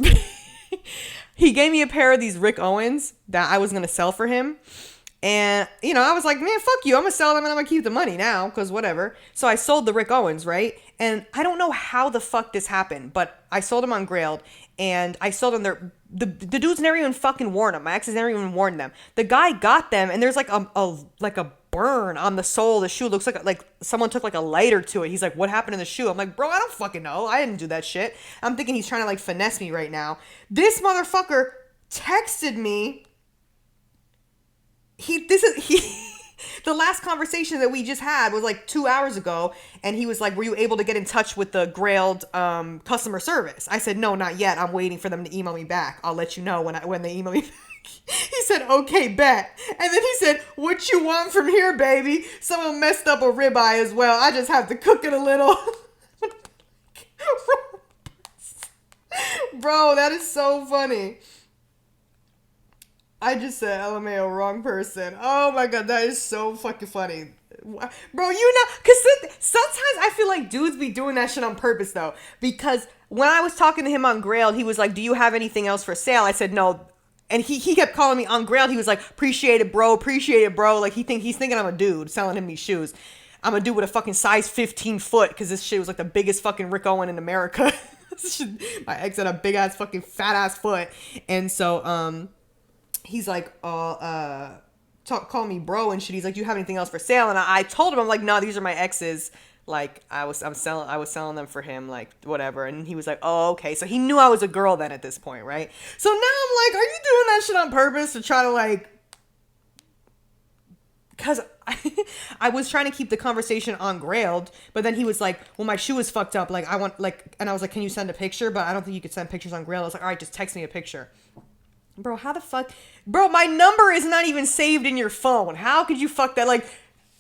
he gave me a pair of these Rick Owens that I was going to sell for him. And, you know, I was like, man, fuck you. I'm going to sell them and I'm going to keep the money now because whatever. So I sold the Rick Owens, right? And I don't know how the fuck this happened, but I sold them on Grailed and I sold them there. The dudes never even fucking worn them. My exes never even worn them. The guy got them and there's like a burn on the sole of the shoe. It looks like someone took like a lighter to it. He's like, what happened to the shoe? I'm like, bro, I don't fucking know. I didn't do that shit. I'm thinking he's trying to like finesse me right now. This motherfucker texted me. The last conversation that we just had was like 2 hours ago, and he was like, were you able to get in touch with the Grailed customer service? I said, no, not yet. I'm waiting for them to email me back. I'll let you know when they email me back. He said, okay, bet. And then he said, what you want from here, baby? Someone messed up a ribeye as well. I just have to cook it a little. Bro, that is so funny. I just said LMAO, wrong person. Oh my God, that is so fucking funny. Bro, you know, because sometimes I feel like dudes be doing that shit on purpose though. Because when I was talking to him on Grailed, he was like, do you have anything else for sale? I said, no. And he kept calling me on Grailed. He was like, appreciate it, bro. Like he's thinking I'm a dude selling him these shoes. I'm a dude with a fucking size 15 foot because this shit was like the biggest fucking Rick Owen in America. My ex had a big ass fucking fat ass foot. And so, he's like, call me bro and shit. He's like, do you have anything else for sale? And I told him, I'm like, no, these are my exes. Like I was selling them for him, like whatever. And he was like, oh, okay. So he knew I was a girl then at this point, right? So now I'm like, are you doing that shit on purpose to try to like, cause I was trying to keep the conversation on Grailed, but then he was like, well, my shoe is fucked up. Like I want like, and I was like, can you send a picture? But I don't think you could send pictures on Grailed. I was like, all right, just text me a picture. Bro, how the fuck? Bro, my number is not even saved in your phone. How could you fuck that? Like,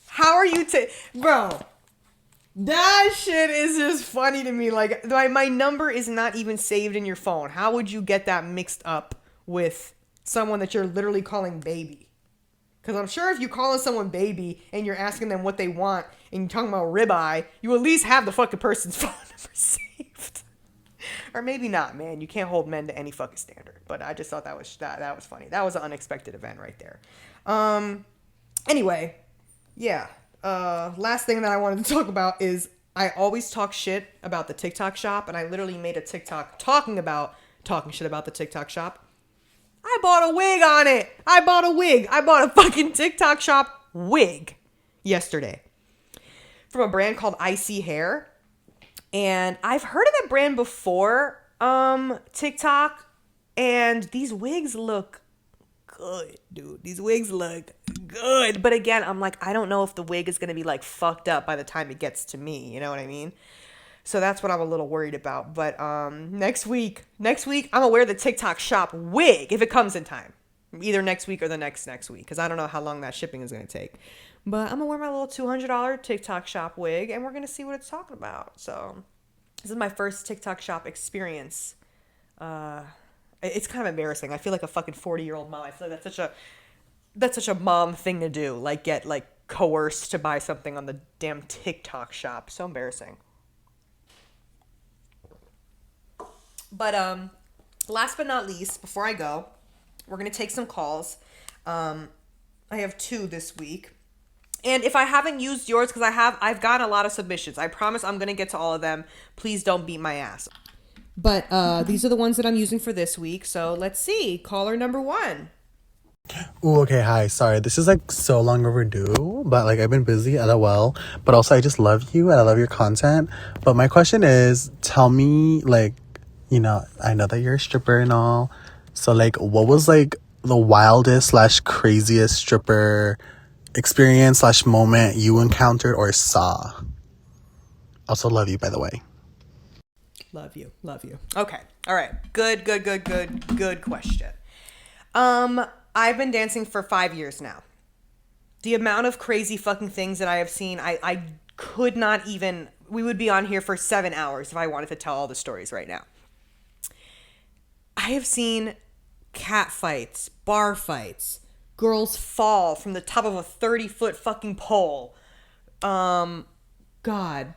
how are you Bro, that shit is just funny to me. Like, my number is not even saved in your phone. How would you get that mixed up with someone that you're literally calling baby? Because I'm sure if you're calling someone baby and you're asking them what they want and you're talking about ribeye, you at least have the fucking person's phone number saved. Or maybe not, man. You can't hold men to any fucking standard. But I just thought that was funny. That was an unexpected event right there. Anyway, yeah. Last thing that I wanted to talk about is I always talk shit about the TikTok shop, and I literally made a TikTok talking shit about the TikTok shop. I bought a wig on it. I bought a fucking TikTok shop wig yesterday from a brand called Icy Hair. And I've heard of that brand before, TikTok, and these wigs look good, dude. These wigs look good. But again, I'm like, I don't know if the wig is going to be like fucked up by the time it gets to me. You know what I mean? So that's what I'm a little worried about. But next week, I'm going to wear the TikTok shop wig if it comes in time. Either next week or the next week. Because I don't know how long that shipping is going to take. But I'm going to wear my little $200 TikTok shop wig, and we're going to see what it's talking about. So this is my first TikTok shop experience. It's kind of embarrassing. I feel like a fucking 40-year-old mom. I feel like that's such a mom thing to do. Like get like coerced to buy something on the damn TikTok shop. So embarrassing. But last but not least, before I go, we're going to take some calls. I have 2 this week. And if I haven't used yours, because I've gotten a lot of submissions. I promise I'm going to get to all of them. Please don't beat my ass. But these are the ones that I'm using for this week. So let's see. Caller number 1. Ooh, okay, hi. Sorry, this is like so long overdue, but like I've been busy, LOL. But also I just love you and I love your content. But my question is, tell me, like, you know, I know that you're a stripper and all. So like, what was like the wildest / craziest stripper experience / moment you encountered or saw? Also love you, by the way. Love you. Okay. All right. Good question. I've been dancing for 5 years now. The amount of crazy fucking things that I have seen, I could not even, we would be on here for 7 hours if I wanted to tell all the stories right now. I have seen cat fights, bar fights, girls fall from the top of a 30-foot fucking pole. God.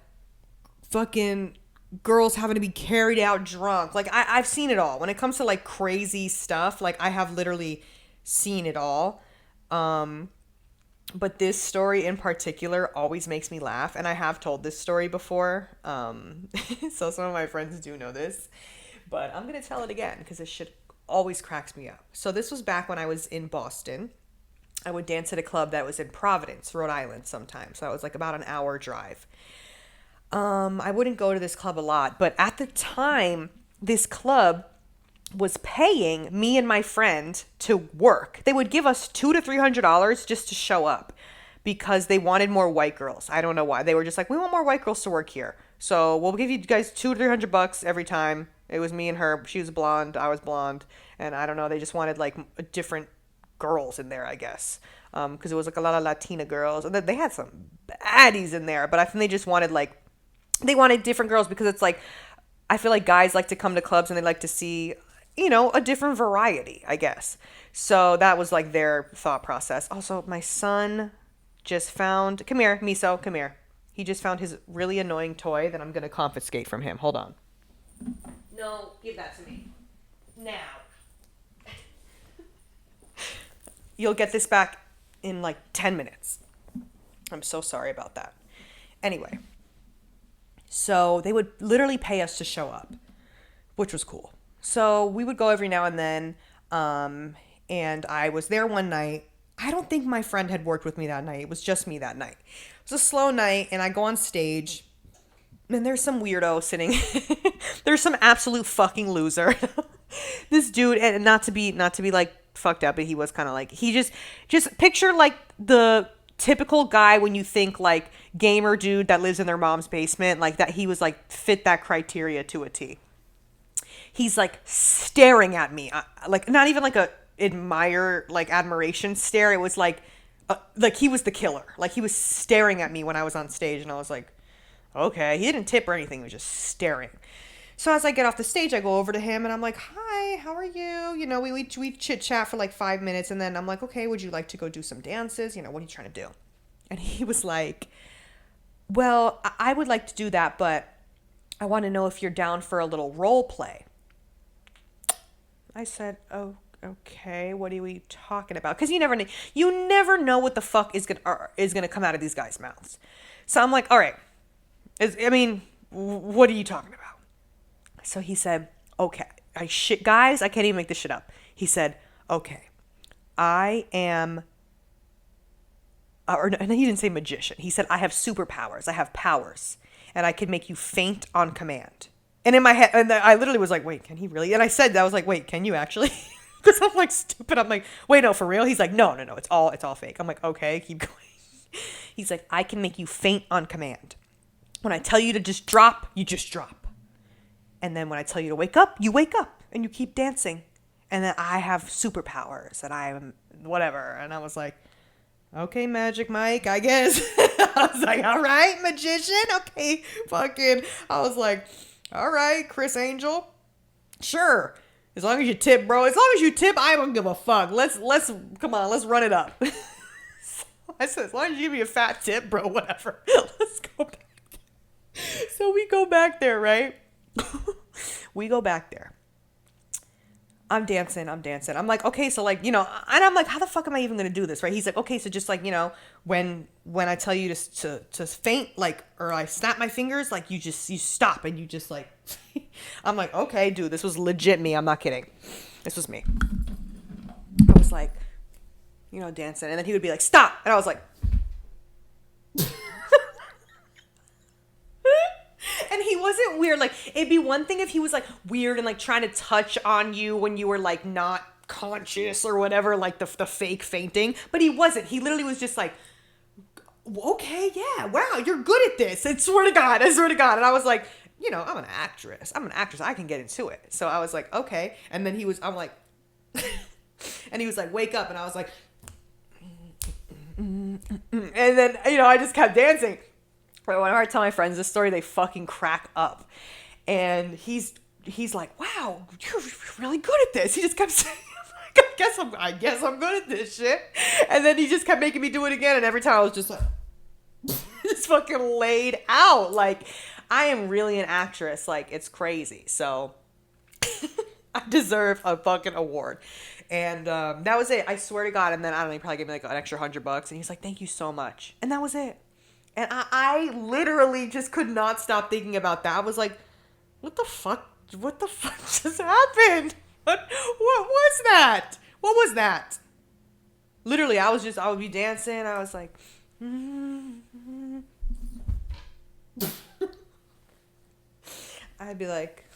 Fucking girls having to be carried out drunk. Like, I've seen it all. When it comes to, like, crazy stuff, like, I have literally seen it all. But this story in particular always makes me laugh. And I have told this story before. So some of my friends do know this. But I'm going to tell it again because this shit always cracks me up. So this was back when I was in Boston. I would dance at a club that was in Providence, Rhode Island sometimes. So that was like about an hour drive. I wouldn't go to this club a lot. But at the time, this club was paying me and my friend to work. They would give us $200 to $300 just to show up because they wanted more white girls. I don't know why. They were just like, we want more white girls to work here. So we'll give you guys $200 to $300 every time. It was me and her. She was blonde. I was blonde. And I don't know. They just wanted like different girls in there, I guess. Because it was like a lot of Latina girls. And they had some baddies in there. But I think they just wanted like, they wanted different girls because it's like, I feel like guys like to come to clubs and they like to see, you know, a different variety, I guess. So that was like their thought process. Also, my son just found, come here, Miso, come here. He just found his really annoying toy that I'm going to confiscate from him. Hold on. No, give that to me. Now. You'll get this back in like 10 minutes. I'm so sorry about that. Anyway. So they would literally pay us to show up, which was cool. So we would go every now and then. And I was there one night. I don't think my friend had worked with me that night. It was just me that night. It was a slow night and I go on stage and there's some weirdo sitting. There's some absolute fucking loser. This dude, and not to be like fucked up, but he was kind of like, he just picture like the typical guy when you think like gamer dude that lives in their mom's basement, like that. He was like fit that criteria to a T. He's like staring at me, like not even like a admiration stare. It was like he was the killer. Like he was staring at me when I was on stage, and I was like, okay. He didn't tip or anything. He was just staring. So as I get off the stage, I go over to him and I'm like, hi, how are you? You know, we chit chat for like 5 minutes, and then I'm like, okay, would you like to go do some dances? You know, what are you trying to do? And he was like, well, I would like to do that, but I want to know if you're down for a little role play. I said, oh, okay, what are we talking about? Because you never know what the fuck is gonna come out of these guys' mouths. So I'm like, all right, what are you talking about? So he said, okay, guys, I can't even make this shit up. He said, okay, I am, and he didn't say magician. He said, I have superpowers. I have powers, and I can make you faint on command. And in my head, and I literally was like, wait, can he really? And I said that, I was like, wait, can you actually? Because I'm like stupid. I'm like, wait, no, for real? He's like, no, it's all fake. I'm like, okay, keep going. He's like, I can make you faint on command. When I tell you to just drop, you just drop. And then when I tell you to wake up, you wake up and you keep dancing. And then I have superpowers and I am whatever. And I was like, okay, Magic Mike, I guess. I was like, all right, magician. Okay, fucking. I was like, all right, Chris Angel. Sure. As long as you tip, bro. As long as you tip, I don't give a fuck. Let's come on, let's run it up. So I said, as long as you give me a fat tip, bro, whatever. Let's go back. So we go back there, right? We go back there. I'm dancing. I'm like, okay, so like, you know, and I'm like, how the fuck am I even gonna do this, right? He's like, okay, so just like, you know, when I tell you to faint, like, or I snap my fingers, like you stop and you just like, I'm like, okay, dude, this was legit me. I'm not kidding. This was me. I was like, you know, dancing, and then he would be like, stop, and I was like. And he wasn't weird. Like, it'd be one thing if he was like weird and like trying to touch on you when you were like not conscious or whatever, like the fake fainting. But he wasn't. He literally was just like, okay, yeah, wow, you're good at this. I swear to God. And I was like, I'm an actress. I'm an actress. I can get into it. So I was like, okay. And then I'm like, and he was like, wake up. And I was like, and then, I just kept dancing. But whenever I tell my friends this story, they fucking crack up. And he's like, wow, you're really good at this. He just kept saying, I guess I'm good at this shit. And then he just kept making me do it again. And every time I was just like, just fucking laid out. Like, I am really an actress. Like, it's crazy. So I deserve a fucking award. And that was it. I swear to God. And then, I don't know, he probably gave me like an extra $100. And he's like, thank you so much. And that was it. And I literally just could not stop thinking about that. I was like, what the fuck? What the fuck just happened? What was that? What was that? Literally, I would be dancing. I was like, I'd be like,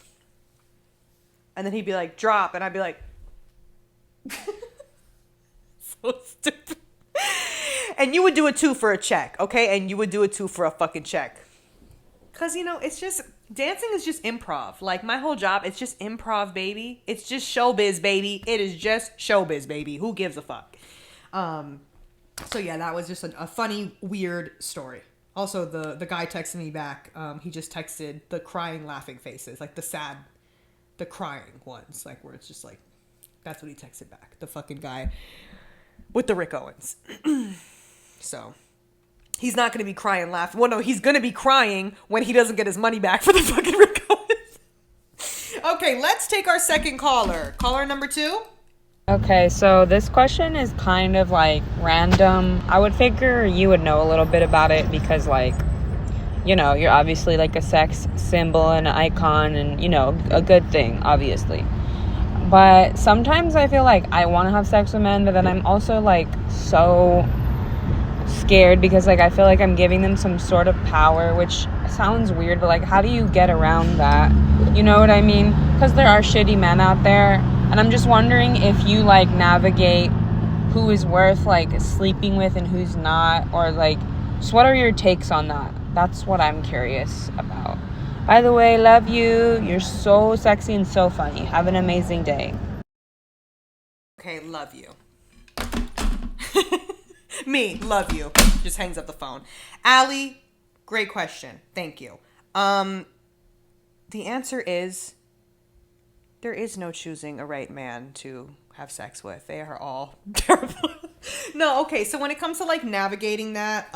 and then he'd be like, drop. And I'd be like, so stupid. And you would do it too for a check, okay? And you would do it too for a fucking check. Because, it's just, dancing is just improv. Like, my whole job, it's just improv, baby. It's just showbiz, baby. It is just showbiz, baby. Who gives a fuck? So, yeah, that was just a funny, weird story. Also, the guy texted me back. He just texted the crying, laughing faces. Like, the crying ones. Like, where it's just like, that's what he texted back. The fucking guy with the Rick Owens. So, he's not going to be crying, laughing. Well, no, he's going to be crying when he doesn't get his money back for the fucking Rick Owens. Okay, let's take our second caller. Caller number 2. Okay, so this question is kind of like random. I would figure you would know a little bit about it because, like, you're obviously like a sex symbol and an icon and, a good thing, obviously. But sometimes I feel like I want to have sex with men, but then I'm also like so scared because like I feel like I'm giving them some sort of power, which sounds weird, but like how do you get around that? You know what I mean? Because there are shitty men out there, and I'm just wondering if you like navigate who is worth like sleeping with and who's not, or like just what are your takes on that? That's what I'm curious about. By the way, love you. You're so sexy and so funny. Have an amazing day. Okay, love you. Me, love you. Just hangs up the phone. Allie, great question. Thank you. The answer is there is no choosing a right man to have sex with. They are all terrible. No, okay. So when it comes to like navigating that,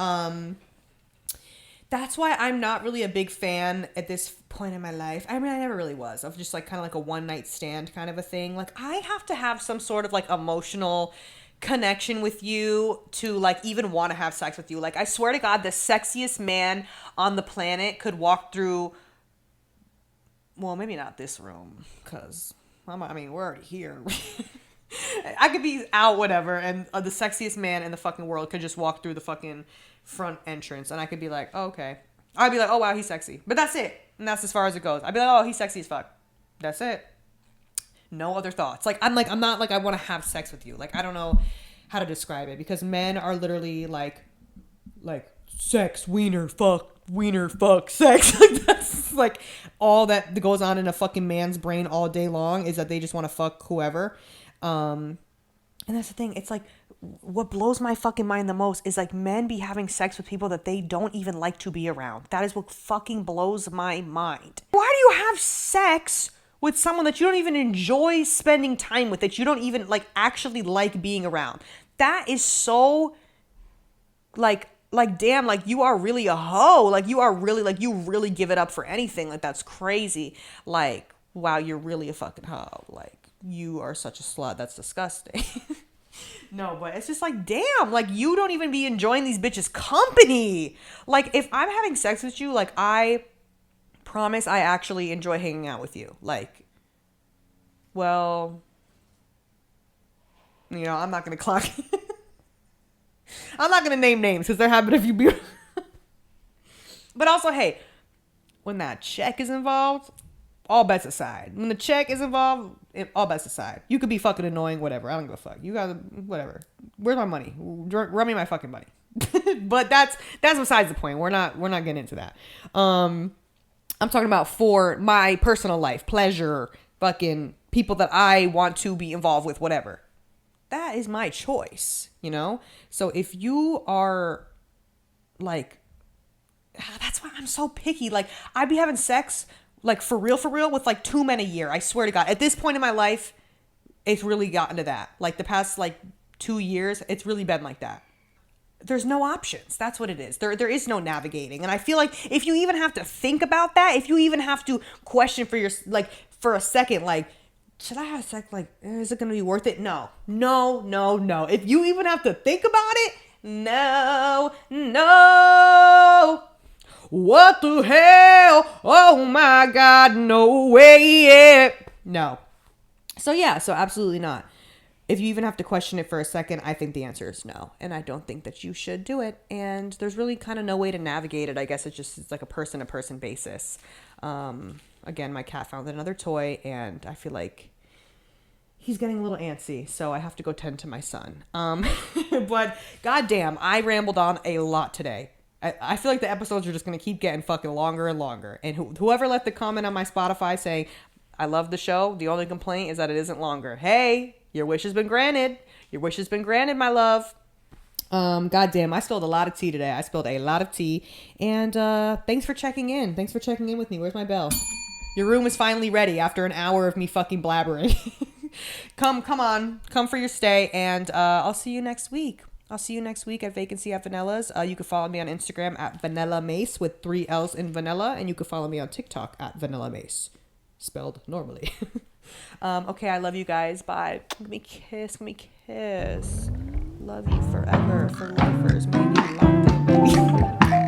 that's why I'm not really a big fan at this point in my life. I mean, I never really was. Of just like kind of like a one night stand kind of a thing. Like I have to have some sort of like emotional connection with you to like even want to have sex with you. Like I swear to God, the sexiest man on the planet could walk through, well, maybe not this room because we're already here. I could be out whatever, and the sexiest man in the fucking world could just walk through the fucking front entrance, and I could be like, oh, okay. I'd be like, oh wow, he's sexy, but that's it, and that's as far as it goes. I'd be like, oh, he's sexy as fuck. That's it. No other thoughts. Like I'm not like I want to have sex with you. Like I don't know how to describe it because men are literally like sex, wiener, fuck, sex. Like that's like all that goes on in a fucking man's brain all day long is that they just want to fuck whoever. And that's the thing. It's like what blows my fucking mind the most is like men be having sex with people that they don't even like to be around. That is what fucking blows my mind. Why do you have sex with someone that you don't even enjoy spending time with, that you don't even like actually like being around? That is so like damn, like you are really a hoe. Like you are really like you really give it up for anything. Like that's crazy. Like wow, you're really a fucking hoe. Like you are such a slut. That's disgusting. No, but it's just like, damn, like you don't even be enjoying these bitches' company. Like if I'm having sex with you, like I promise I actually enjoy hanging out with you. Like, well, I'm not going to clock. I'm not going to name names because there have been a few people. But also, hey, when that check is involved, all bets aside. When the check is involved, all bets aside. You could be fucking annoying, whatever. I don't give a fuck. You got whatever. Where's my money? Run me my fucking money. But that's besides the point. We're not getting into that. I'm talking about for my personal life, pleasure, fucking people that I want to be involved with, whatever. That is my choice, you know? So if you are like, that's why I'm so picky. Like, I'd be having sex, like, for real, with like 2 men a year. I swear to God. At this point in my life, it's really gotten to that. Like, the past, like, 2 years, it's really been like that. There's no options. That's what it is. There is no navigating. And I feel like if you even have to think about that, if you even have to question for your, like, for a second, like, should I have sex? Like, is it going to be worth it? No. If you even have to think about it, no. What the hell? Oh my God, no way. Yeah. No. So yeah, so absolutely not. If you even have to question it for a second, I think the answer is no. And I don't think that you should do it. And there's really kind of no way to navigate it. I guess it's like a person-to-person basis. Again, my cat found another toy, and I feel like he's getting a little antsy, so I have to go tend to my son. But goddamn, I rambled on a lot today. I feel like the episodes are just going to keep getting fucking longer and longer. And whoever left the comment on my Spotify saying, I love the show, the only complaint is that it isn't longer. Hey, your wish has been granted. Your wish has been granted, my love. Goddamn, I spilled a lot of tea today. I spilled a lot of tea. And thanks for checking in. Thanks for checking in with me. Where's my bell? Your room is finally ready after an hour of me fucking blabbering. Come on. Come for your stay. And I'll see you next week. I'll see you next week at Vacancy at Vanilla's. You can follow me on Instagram at Vanilla Mace with 3 L's in vanilla. And you can follow me on TikTok at Vanilla Mace. Spelled normally. Okay, I love you guys. Bye. Give me a kiss. Love you forever. For lifers. Maybe locked in, baby.